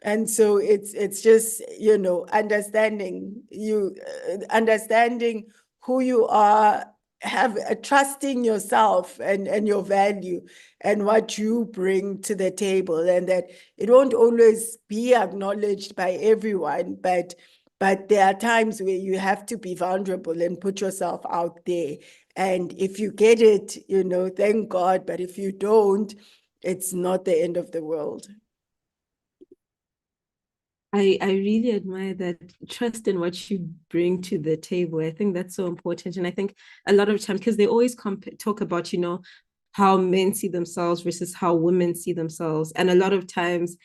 And so it's just, understanding who you are, trusting yourself and your value and what you bring to the table, and that it won't always be acknowledged by everyone, but there are times where you have to be vulnerable and put yourself out there. And if you get it, thank God. But if you don't, it's not the end of the world. I really admire that trust in what you bring to the table. I think that's so important. And I think a lot of times, because they always talk about, how men see themselves versus how women see themselves. And a lot of times,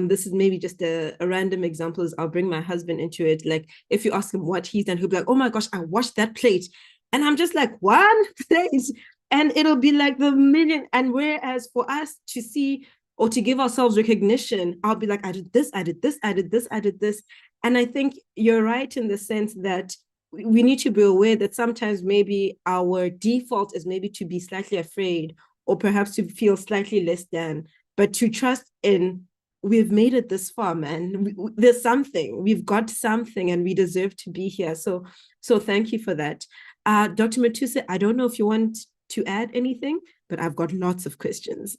this is maybe just a random example, is I'll bring my husband into it. Like if you ask him what he's done, he'll be like, oh my gosh, I washed that plate. And I'm just like, one plate. And it'll be like the million. And whereas for us to see or to give ourselves recognition, I'll be like, I did this, I did this, I did this, I did this. And I think you're right in the sense that we need to be aware that sometimes maybe our default is maybe to be slightly afraid, or perhaps to feel slightly less than, but to trust in, we've made it this far, man. There's something, we've got something, and we deserve to be here. So thank you for that. Dr. Matuse, I don't know if you want to add anything, but I've got lots of questions.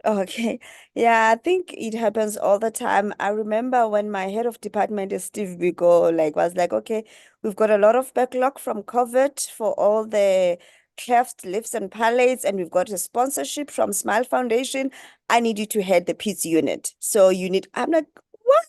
Okay. Yeah, I think it happens all the time. I remember when my head of department is Steve Biko, was like, okay, we've got a lot of backlog from COVID for all the cleft lifts and palates, and we've got a sponsorship from Smile Foundation. I need you to head the PITS unit. So I'm like, what?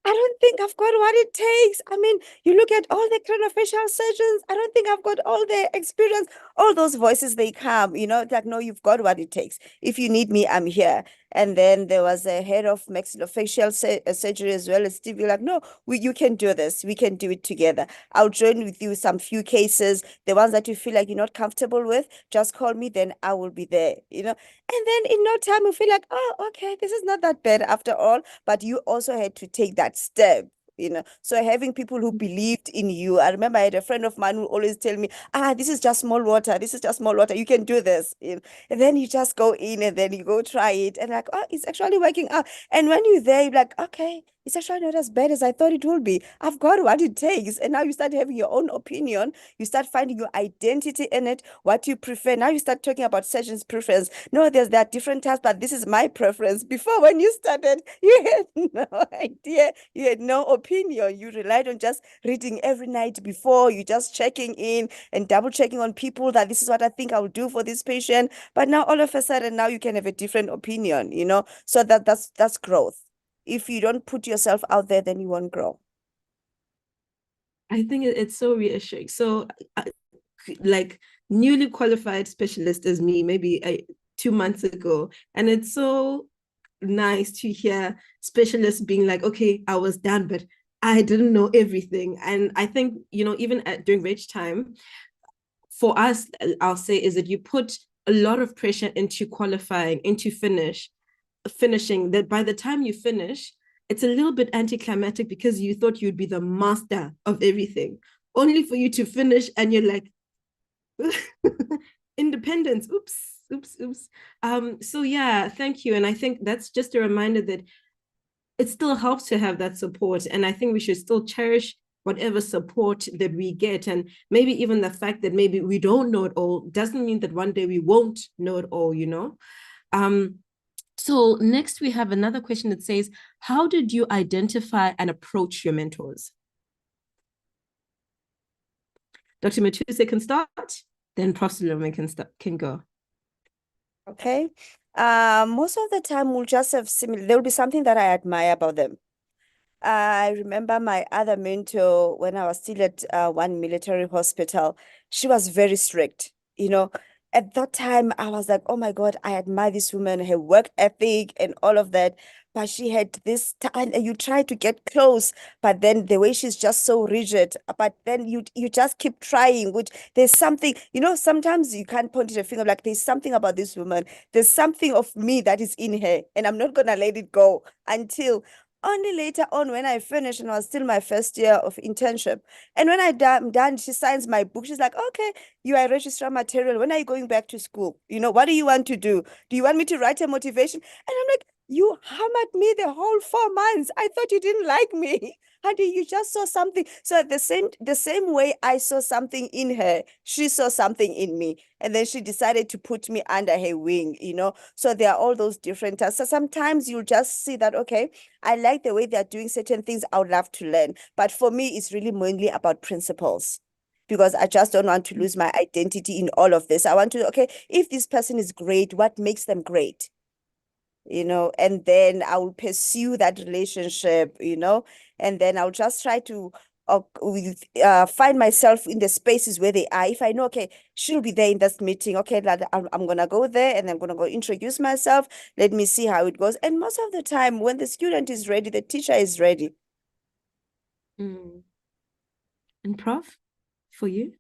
I don't think I've got what it takes. I mean, you look at all the craniofacial surgeons, I don't think I've got all the experience. All those voices, they come, it's like, no, you've got what it takes. If you need me, I'm here. And then there was a head of maxillofacial surgery as well as Steve. You're like, no, you can do this. We can do it together. I'll join with you some few cases. The ones that you feel like you're not comfortable with, just call me, then I will be there, you know. And then in no time, you feel like, oh, okay, this is not that bad after all. But you also had to take that step. You know, so having people who believed in you. I remember I had a friend of mine who always tell me, this is just small water. This is just small water. You can do this. You know? And then you just go in and then you go try it and like, oh, it's actually working out. And when you're there, you're like, okay, it's actually not as bad as I thought it would be. I've got what it takes. And now you start having your own opinion. You start finding your identity in it, what you prefer. Now you start talking about surgeon's preference. No, there are different types, but this is my preference. Before, when you started, you had no idea. You had no opinion. You relied on just reading every night before. You just checking in and double checking on people that this is what I think I will do for this patient. But now all of a sudden, now you can have a different opinion, you know? So that's growth. If you don't put yourself out there, then you won't grow. I think it's so reassuring. So, like newly qualified specialist as me, maybe 2 months ago, and it's so nice to hear specialists being like, okay, I was done, but I didn't know everything. And I think, you know, even during reg time, for us, I'll say, is that you put a lot of pressure into qualifying, into finishing, that by the time you finish, it's a little bit anticlimactic because you thought you'd be the master of everything, only for you to finish and you're like, independence, oops. So yeah, thank you. And I think that's just a reminder that it still helps to have that support. And I think we should still cherish whatever support that we get. And maybe even the fact that maybe we don't know it all doesn't mean that one day we won't know it all, you know? So next we have another question that says, how did you identify and approach your mentors? Dr. Matuse can start, then Prof. Salome can go. Okay. Most of the time we'll just have similar, there'll be something that I admire about them. I remember my other mentor when I was still at one military hospital. She was very strict, you know. At that time, I was like, oh my God, I admire this woman, her work ethic and all of that. But she had this time, and you try to get close, but then the way she's just so rigid. But then you just keep trying, which there's something, you know, sometimes you can't point at a finger like there's something about this woman. There's something of me that is in her, and I'm not gonna let it go until only later on when I finished and I was still my first year of internship. And when I'm done, she signs my book. She's like, okay, you are registrar material. When are you going back to school? You know, what do you want to do? Do you want me to write a motivation? And I'm like, you hammered me the whole 4 months. I thought you didn't like me. Honey, you just saw something. So the same way I saw something in her, she saw something in me. And then she decided to put me under her wing, you know. So there are all those different tasks. So sometimes you'll just see that, okay, I like the way they're doing certain things. I would love to learn. But for me, it's really mainly about principles, because I just don't want to lose my identity in all of this. I want to, okay, if this person is great, what makes them great? You know, and then I will pursue that relationship, you know, and then I'll just try to find myself in the spaces where they are. If I know, okay, she'll be there in this meeting, okay, I'm gonna go there and I'm gonna go introduce myself. Let me see how it goes. And most of the time, when the student is ready, the teacher is ready. And Prof, for you?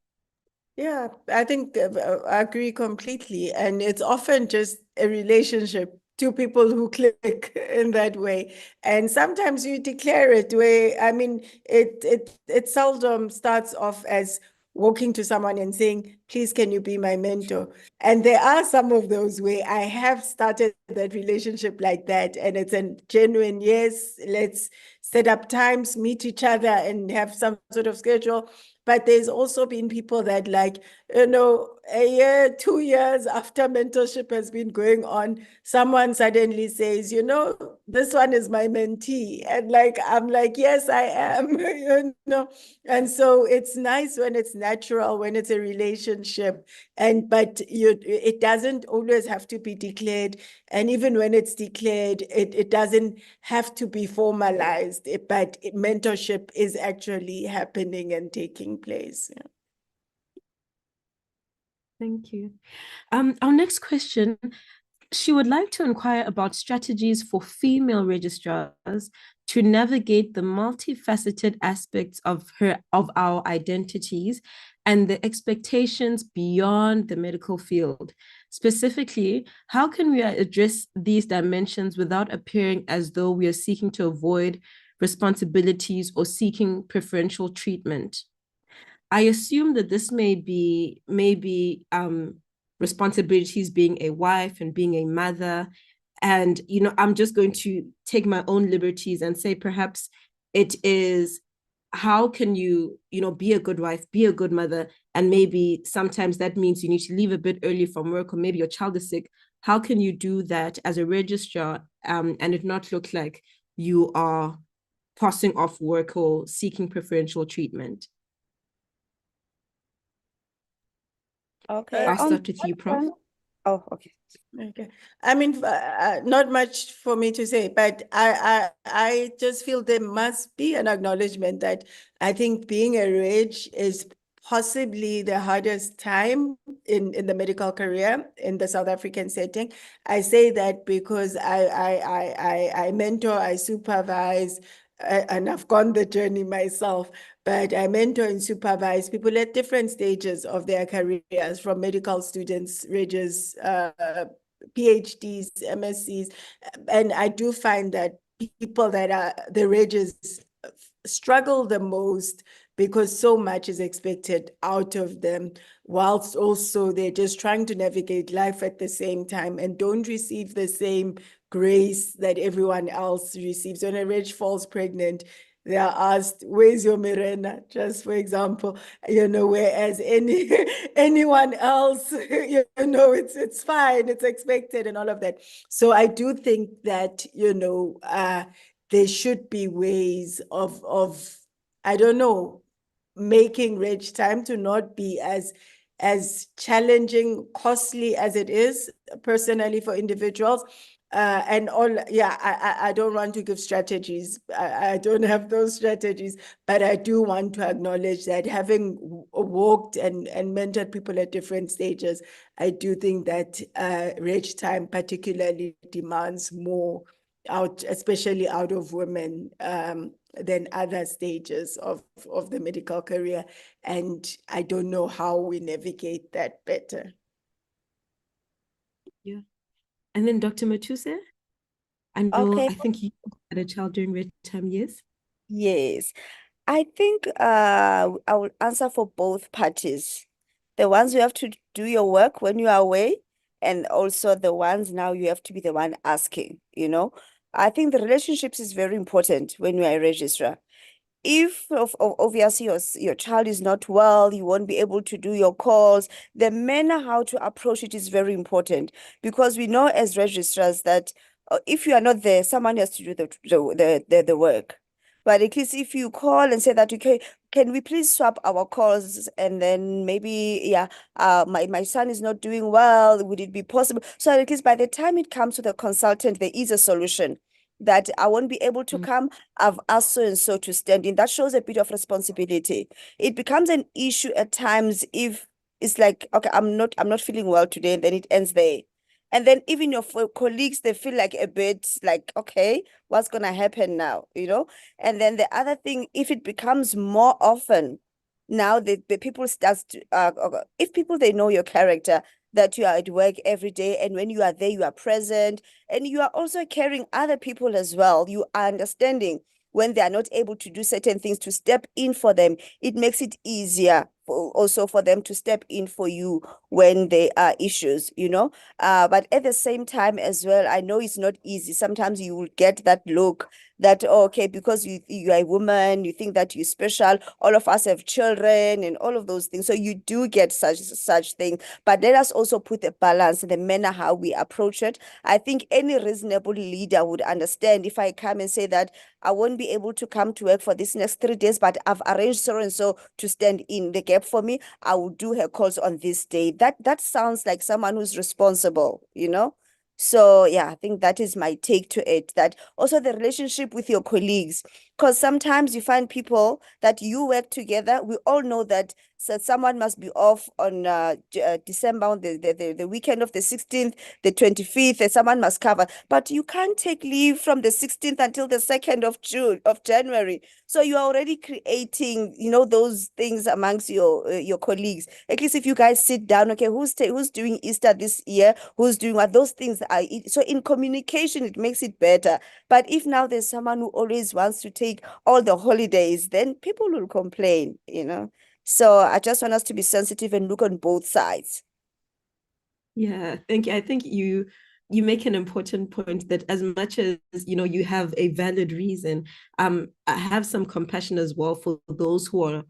Yeah, I think I agree completely. And it's often just a relationship, two people who click in that way. And sometimes you declare it where, I mean, it seldom starts off as walking to someone and saying, please, can you be my mentor? And there are some of those where I have started that relationship like that. And it's a genuine, yes, let's set up times, meet each other and have some sort of schedule. But there's also been people that, like, you know, a year, 2 years after mentorship has been going on, someone suddenly says, you know, this one is my mentee. And like, I'm like, yes, I am, you know. And so it's nice when it's natural, when it's a relationship. But it doesn't always have to be declared. And even when it's declared, it doesn't have to be formalized. But mentorship is actually happening and taking place. Yeah. Thank you. Our next question, She would like to inquire about strategies for female registrars to navigate the multifaceted aspects of our identities and the expectations beyond the medical field. Specifically, how can we address these dimensions without appearing as though we are seeking to avoid responsibilities or seeking preferential treatment? I assume that this may be responsibilities being a wife and being a mother. And, I'm just going to take my own liberties and say perhaps it is how can you, be a good wife, be a good mother, and maybe sometimes that means you need to leave a bit early from work, or maybe your child is sick. How can you do that as a registrar and it not look like you are passing off work or seeking preferential treatment? Okay. I'll start with you, Prof. Oh, okay. Okay. I mean, not much for me to say, but I just feel there must be an acknowledgement that I think being a reg is possibly the hardest time in the medical career in the South African setting. I say that because I mentor, I supervise, and I've gone the journey myself, but I mentor and supervise people at different stages of their careers, from medical students, regs, PhDs, MScs, and I do find that people that are the regs struggle the most because so much is expected out of them, whilst also they're just trying to navigate life at the same time and don't receive the same grace that everyone else receives. When a reg falls pregnant, they are asked, "Where's your Mirena?" Just for example, whereas anyone else, it's fine, it's expected and all of that. So I do think that, there should be ways of, I don't know, making reg time to not be as challenging, costly as it is personally for individuals. And all, yeah, I don't want to give strategies. I don't have those strategies, but I do want to acknowledge that having walked and mentored people at different stages, I do think that reg time particularly demands more out, especially out of women, than other stages of the medical career. And I don't know how we navigate that better. Yeah. And then Dr. Matuse, I think you had a child during red time, yes? Yes. I think I will answer for both parties. The ones you have to do your work when you are away, and also the ones now you have to be the one asking, I think the relationships is very important when you are a registrar. If obviously your child is not well, you won't be able to do your calls. The manner how to approach it is very important, because we know as registrars that if you are not there, someone has to do the work. But at least if you call and say that, okay, can we please swap our calls, and then maybe, yeah, my son is not doing well, would it be possible? So at least by the time it comes to the consultant, there is a solution that I won't be able to come. I've asked so and so to stand in. That shows a bit of responsibility. It becomes an issue at times if it's like, okay, I'm not feeling well today, and then it ends there. And then even your colleagues, they feel like a bit like, okay, what's gonna happen now? And then the other thing, if it becomes more often, now the people start to, if people, they know your character, that you are at work every day, and when you are there, you are present, and you are also caring other people as well. You are understanding when they are not able to do certain things, to step in for them. It makes it easier also for them to step in for you when there are issues, but at the same time as well, I know it's not easy. Sometimes you will get that look that, oh, okay, because you are a woman, you think that you're special. All of us have children and all of those things. So you do get such things. But let us also put the balance in the manner how we approach it. I think any reasonable leader would understand if I come and say that I won't be able to come to work for this next 3 days, but I've arranged so and so to stand in the gap for me. I will do her calls on this day. That sounds like someone who's responsible, So yeah, I think that is my take to it. That also the relationship with your colleagues. Because sometimes you find people that you work together. We all know that someone must be off on December, on the weekend of the 16th, the 25th, and someone must cover. But you can't take leave from the 16th until the 2nd of January. So you are already creating, those things amongst your colleagues. At least if you guys sit down, okay, who's doing Easter this year? Who's doing what? Those things are so in communication, it makes it better. But if now there's someone who always wants to take all the holidays, then people will complain. So I just want us to be sensitive and look on both sides. Yeah, thank you. I think you make an important point that as much as you have a valid reason, I have some compassion as well for those who are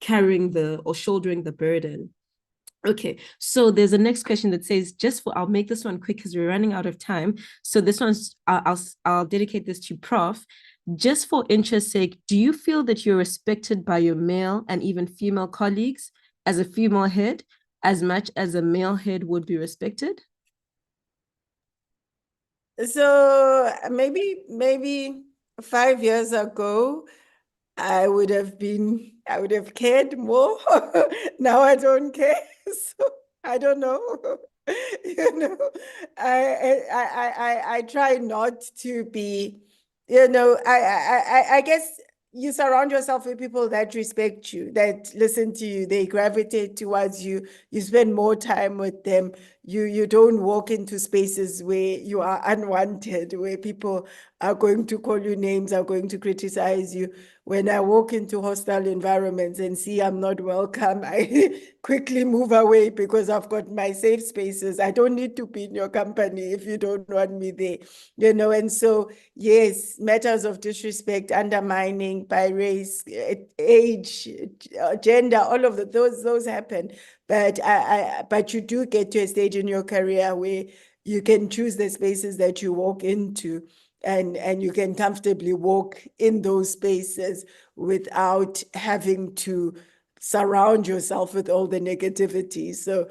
carrying or shouldering the burden. Okay, so there's a next question that says, I'll make this one quick because we're running out of time. So this one's, I'll dedicate this to Prof. Just for interest's sake, do you feel that you're respected by your male and even female colleagues as a female head as much as a male head would be respected? So maybe 5 years ago, I would have cared more. Now I don't care. So I don't know. I try not to be, I guess you surround yourself with people that respect you, that listen to you, they gravitate towards you, you spend more time with them. You don't walk into spaces where you are unwanted, where people are going to call you names, are going to criticize you. When I walk into hostile environments and see I'm not welcome, I quickly move away because I've got my safe spaces. I don't need to be in your company if you don't want me there, and so, yes, matters of disrespect, undermining by race, age, gender, all of those happen. But you do get to a stage in your career where you can choose the spaces that you walk into, and you can comfortably walk in those spaces without having to surround yourself with all the negativity. So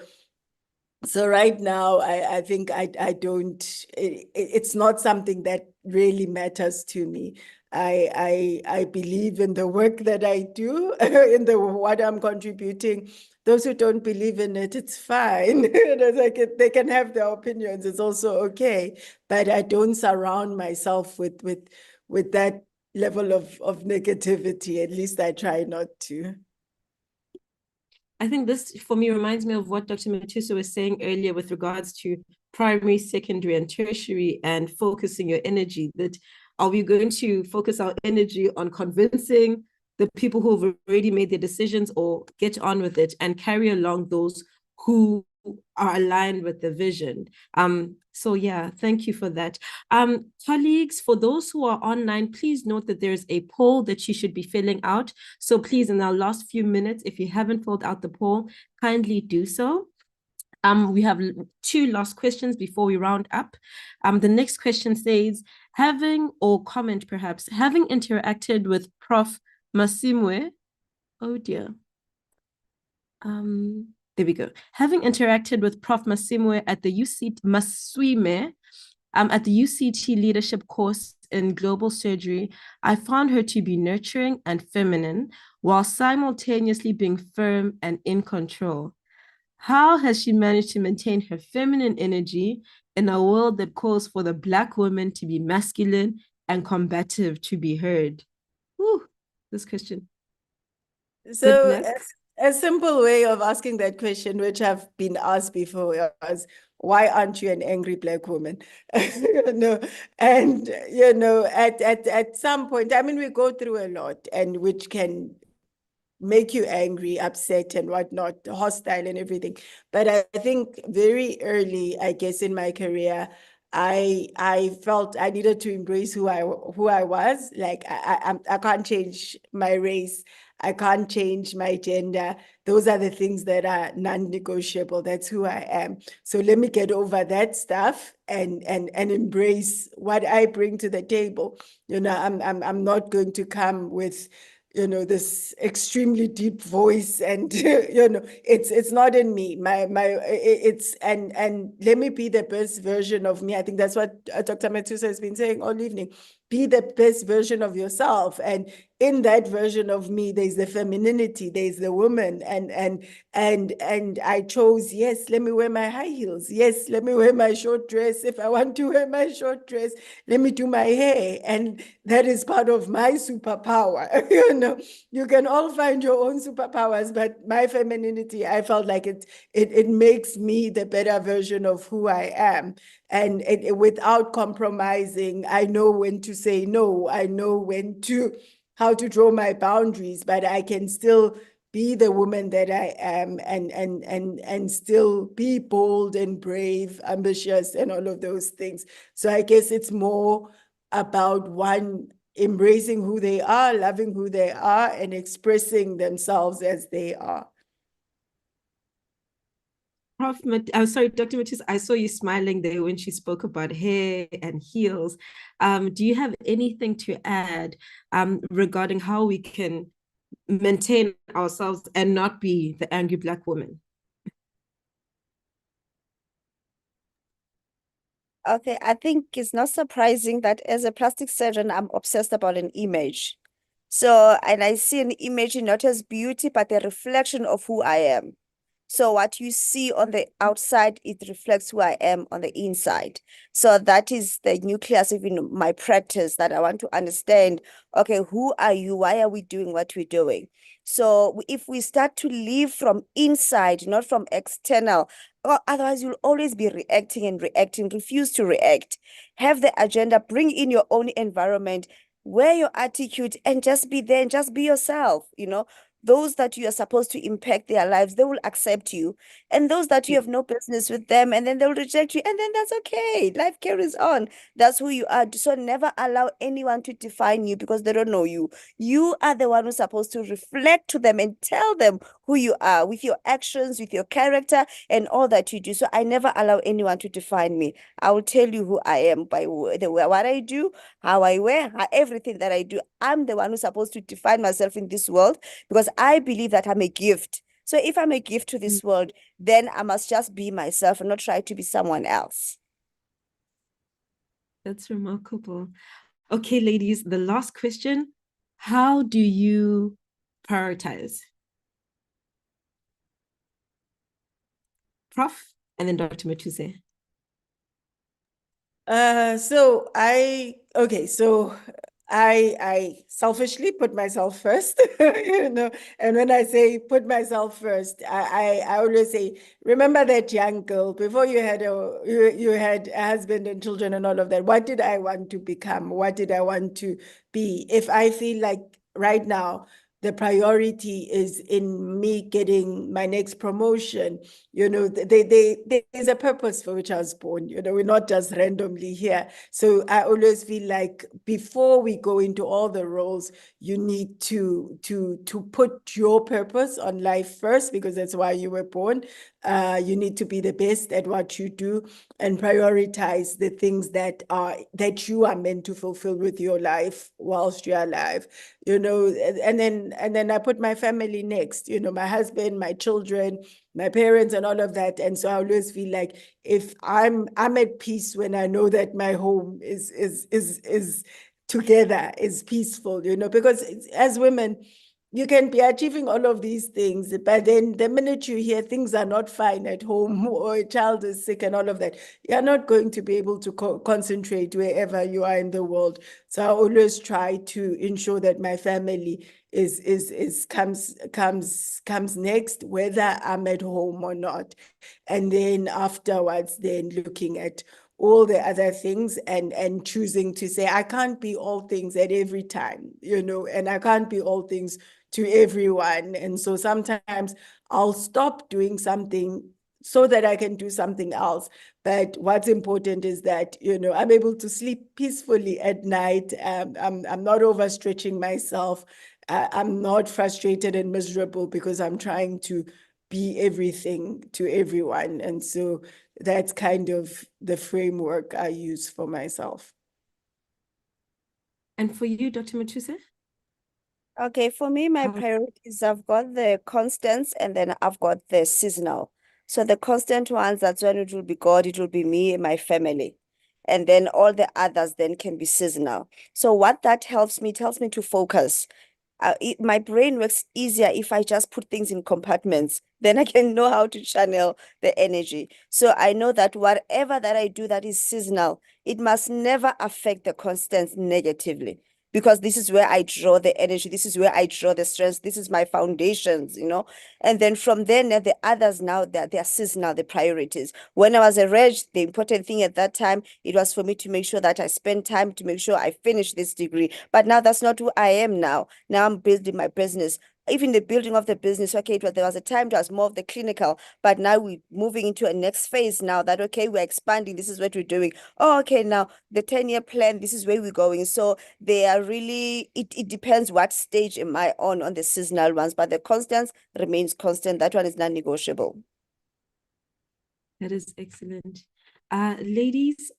right now, I think I don't, it's not something that really matters to me. I believe in the work that I do, in what I'm contributing. Those who don't believe in it, it's fine. They can have their opinions. It's also okay. But I don't surround myself with that level of negativity. At least I try not to. I think this, for me, reminds me of what Dr. Matusa was saying earlier with regards to primary, secondary, and tertiary, and focusing your energy. That are we going to focus our energy on convincing the people who have already made their decisions, or get on with it and carry along those who are aligned with the vision? So yeah, thank you for that. Colleagues, for those who are online, please note that there's a poll that you should be filling out. So please, in our last few minutes, if you haven't filled out the poll, kindly do so. We have 2 last questions before we round up. The next question says, having interacted with Prof. Masimwe, oh dear. There we go. Having interacted with Prof. Masimwe at the UCT leadership course in global surgery, I found her to be nurturing and feminine while simultaneously being firm and in control. How has she managed to maintain her feminine energy in a world that calls for the Black woman to be masculine and combative to be heard? Whew, this question. So a simple way of asking that question, which I've been asked before, was, why aren't you an angry Black woman? And at some point, I mean, we go through a lot, and which can make you angry, upset, and whatnot, hostile and everything. But I think very early, I guess, in my career, I felt I needed to embrace who I was. Like I can't change my race. I can't change my gender. Those are the things that are non-negotiable. That's who I am. So let me get over that stuff and embrace what I bring to the table. I'm not going to come with this extremely deep voice, and it's not in me. And let me be the best version of me. I think that's what Dr. Matusa has been saying all evening. be the best version of yourself. And in that version of me, there's the femininity, there's the woman. And I chose, yes, let me wear my high heels. Yes, let me wear my short dress. If I want to wear my short dress, let me do my hair. And that is part of my superpower. You know, you can all find your own superpowers, but my femininity, I felt like it makes me the better version of who I am. And without compromising, I know when to say no. I know how to draw my boundaries, but I can still be the woman that I am and still be bold and brave, ambitious, and all of those things. So I guess it's more about one embracing who they are, loving who they are, and expressing themselves as they are. I'm sorry, Dr. Mathis, I saw you smiling there when she spoke about hair and heels. Do you have anything to add regarding how we can maintain ourselves and not be the angry Black woman? Okay, I think it's not surprising that as a plastic surgeon, I'm obsessed about an image. So, and I see an image not as beauty, but a reflection of who I am. So what you see on the outside, it reflects who I am on the inside. So that is the nucleus of my practice, that I want to understand, okay, who are you? Why are we doing what we're doing? So if we start to live from inside, not from external, otherwise you'll always be reacting and reacting. Refuse to react. Have the agenda, bring in your own environment, wear your attitude, and just be there and just be yourself. Those that you are supposed to impact their lives, they will accept you. And those that you have no business with them, and then they'll reject you. And then that's okay. Life carries on. That's who you are. So never allow anyone to define you because they don't know you. You are the one who's supposed to reflect to them and tell them who you are with your actions, with your character, and all that you do. So I never allow anyone to define me. I will tell you who I am by what I do, how I wear, everything that I do. I'm the one who's supposed to define myself in this world because I believe that I'm a gift. So if I'm a gift to this world, then I must just be myself and not try to be someone else. That's remarkable. Okay, ladies, the last question. How do you prioritize? Prof, and then Dr. Matuse. So I selfishly put myself first, and when I say put myself first, I always say, remember that young girl before you had a husband and children and all of that. What did I want to become? What did I want to be? If I feel like right now the priority is in me getting my next promotion, there's a purpose for which I was born. We're not just randomly here. So I always feel like before we go into all the roles, you need to put your purpose on life first, because that's why you were born. You need to be the best at what you do and prioritize the things that you are meant to fulfill with your life whilst you're alive. And then I put my family next, my husband, my children, my parents, and all of that. And so I always feel like if I'm at peace when I know that my home is together, is peaceful, because as women, you can be achieving all of these things, but then the minute you hear things are not fine at home or a child is sick and all of that, you're not going to be able to concentrate wherever you are in the world. So I always try to ensure that my family comes next, whether I'm at home or not. And then afterwards, then looking at all the other things and choosing to say, I can't be all things at every time, and I can't be all things to everyone. And so sometimes I'll stop doing something so that I can do something else. But what's important is that, I'm able to sleep peacefully at night. I'm not overstretching myself. I'm not frustrated and miserable because I'm trying to be everything to everyone. And so that's kind of the framework I use for myself. And for you, Dr. Matuse? Okay, for me, my priorities, I've got the constants and then I've got the seasonal. So the constant ones, that's when it will be God, it will be me and my family. and then all the others then can be seasonal. So what that helps me, it helps me to focus. My brain works easier if I just put things in compartments. Then I can know how to channel the energy. So I know that whatever that I do that is seasonal, it must never affect the constants negatively, because this is where I draw the energy. This is where I draw the strength. This is my foundations, And then from then, the others now, they're seasonal, the priorities. When I was a reg, the important thing at that time, it was for me to make sure that I spend time to make sure I finish this degree. But now that's not who I am now. Now I'm building my business. Even the building of the business, okay, there was a time it was more of the clinical, but now we're moving into a next phase now that, okay, we're expanding. This is what we're doing. Oh, okay, now the 10-year plan, this is where we're going. So they are really, it depends what stage am I on the seasonal ones, but the constants remains constant. That one is non-negotiable. That is excellent. Ladies,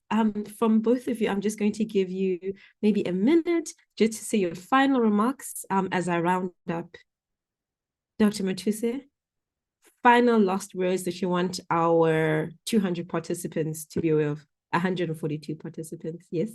from both of you, I'm just going to give you maybe a minute just to say your final remarks as I round up. Dr. Matuse, final last words that you want our 200 participants to be aware of, 142 participants, yes?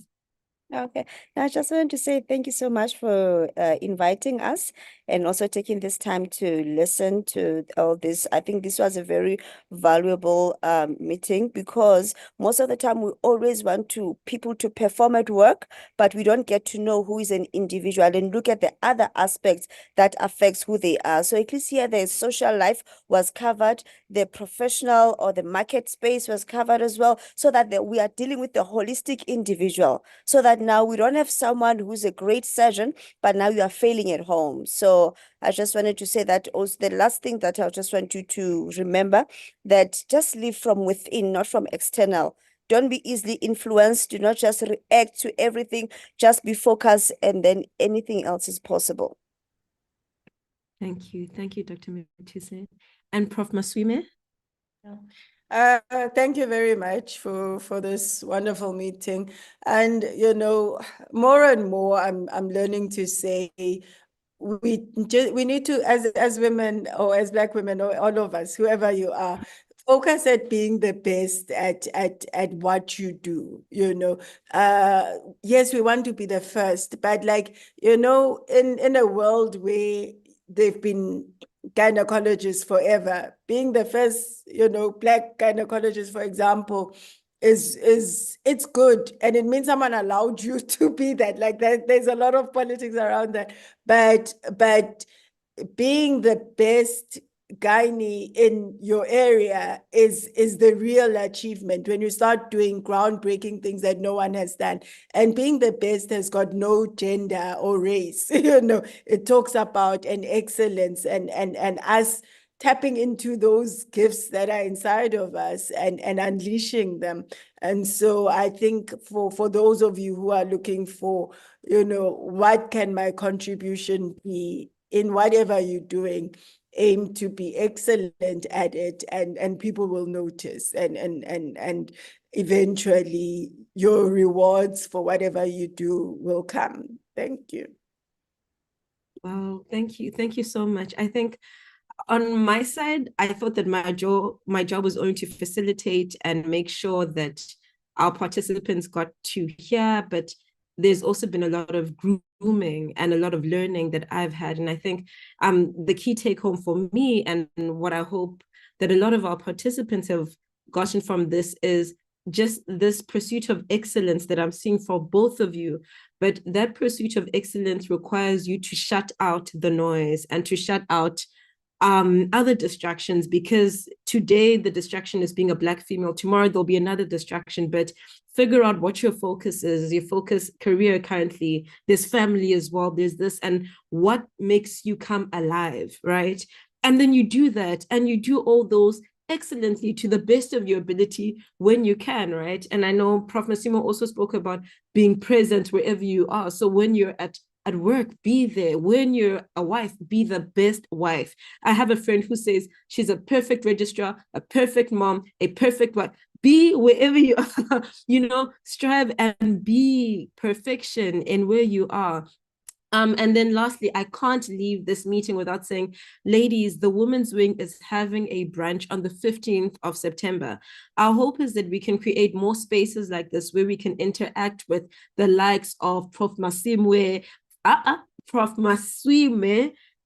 Okay, I just wanted to say thank you so much for inviting us and also taking this time to listen to all this. I think this was a very valuable meeting, because most of the time we always want people to perform at work, but we don't get to know who is an individual and look at the other aspects that affects who they are. So at least here the social life was covered, the professional or the market space was covered as well, so that we are dealing with the holistic individual, so that now we don't have someone who's a great surgeon, but now you are failing at home. So I just wanted to say that also the last thing that I just want you to remember, that just live from within, not from external. Don't be easily influenced. Do not just react to everything. Just be focused, and then anything else is possible. Thank you. Thank you, Dr. Matuse. And Prof. Maswime? Thank you very much for this wonderful meeting. And more and more I'm learning to say we need to, as women or as Black women or all of us, whoever you are, focus at being the best at what you do. Yes, we want to be the first, but in a world where they've been gynecologists forever, being the first, Black gynecologist, for example, it's good, and it means someone allowed you to be that. There's a lot of politics around that, but being the best gynae in your area is the real achievement, when you start doing groundbreaking things that no one has done. And being the best has got no gender or race. It talks about an excellence and us tapping into those gifts that are inside of us and unleashing them. And so I think for those of you who are looking for, what can my contribution be in whatever you're doing, aim to be excellent at it, and people will notice, and eventually your rewards for whatever you do will come. Thank you. Wow, thank you. Thank you so much. I think on my side, I thought that my job was only to facilitate and make sure that our participants got to hear, but there's also been a lot of grooming and a lot of learning that I've had. And I think the key take home for me, and what I hope that a lot of our participants have gotten from this, is just this pursuit of excellence that I'm seeing for both of you. But that pursuit of excellence requires you to shut out the noise and to shut out other distractions, because today the distraction is being a Black female. Tomorrow there'll be another distraction, but figure out what your focus is. Your focus, career currently, there's family as well, there's this, and what makes you come alive, right? And then you do that, and you do all those excellently to the best of your ability when you can, right? And I know Prof. Masimo also spoke about being present wherever you are. So when you're at work, be there. When you're a wife, be the best wife. I have a friend who says she's a perfect registrar, a perfect mom, a perfect wife. Be wherever you are, strive and be perfection in where you are. And then lastly, I can't leave this meeting without saying, ladies, the Women's Wing is having a brunch on the 15th of September. Our hope is that we can create more spaces like this where we can interact with the likes of Prof. Maswime,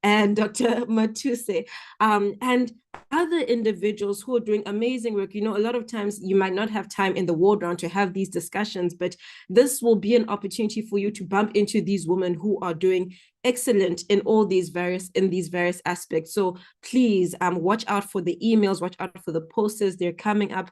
and Dr. Matuse, and other individuals who are doing amazing work. You know, a lot of times you might not have time in the ward round to have these discussions, but this will be an opportunity for you to bump into these women who are doing excellent in all these various aspects. So please watch out for the emails, watch out for the posters, they're coming up.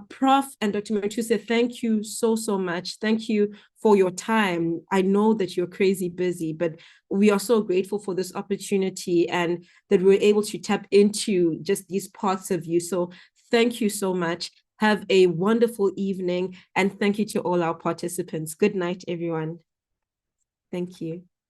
Prof and Dr. Matuse, thank you so much. Thank you for your time. I know that you're crazy busy, but we are so grateful for this opportunity and that we're able to tap into just these parts of you. So thank you so much. Have a wonderful evening, and thank you to all our participants. Good night, everyone. Thank you.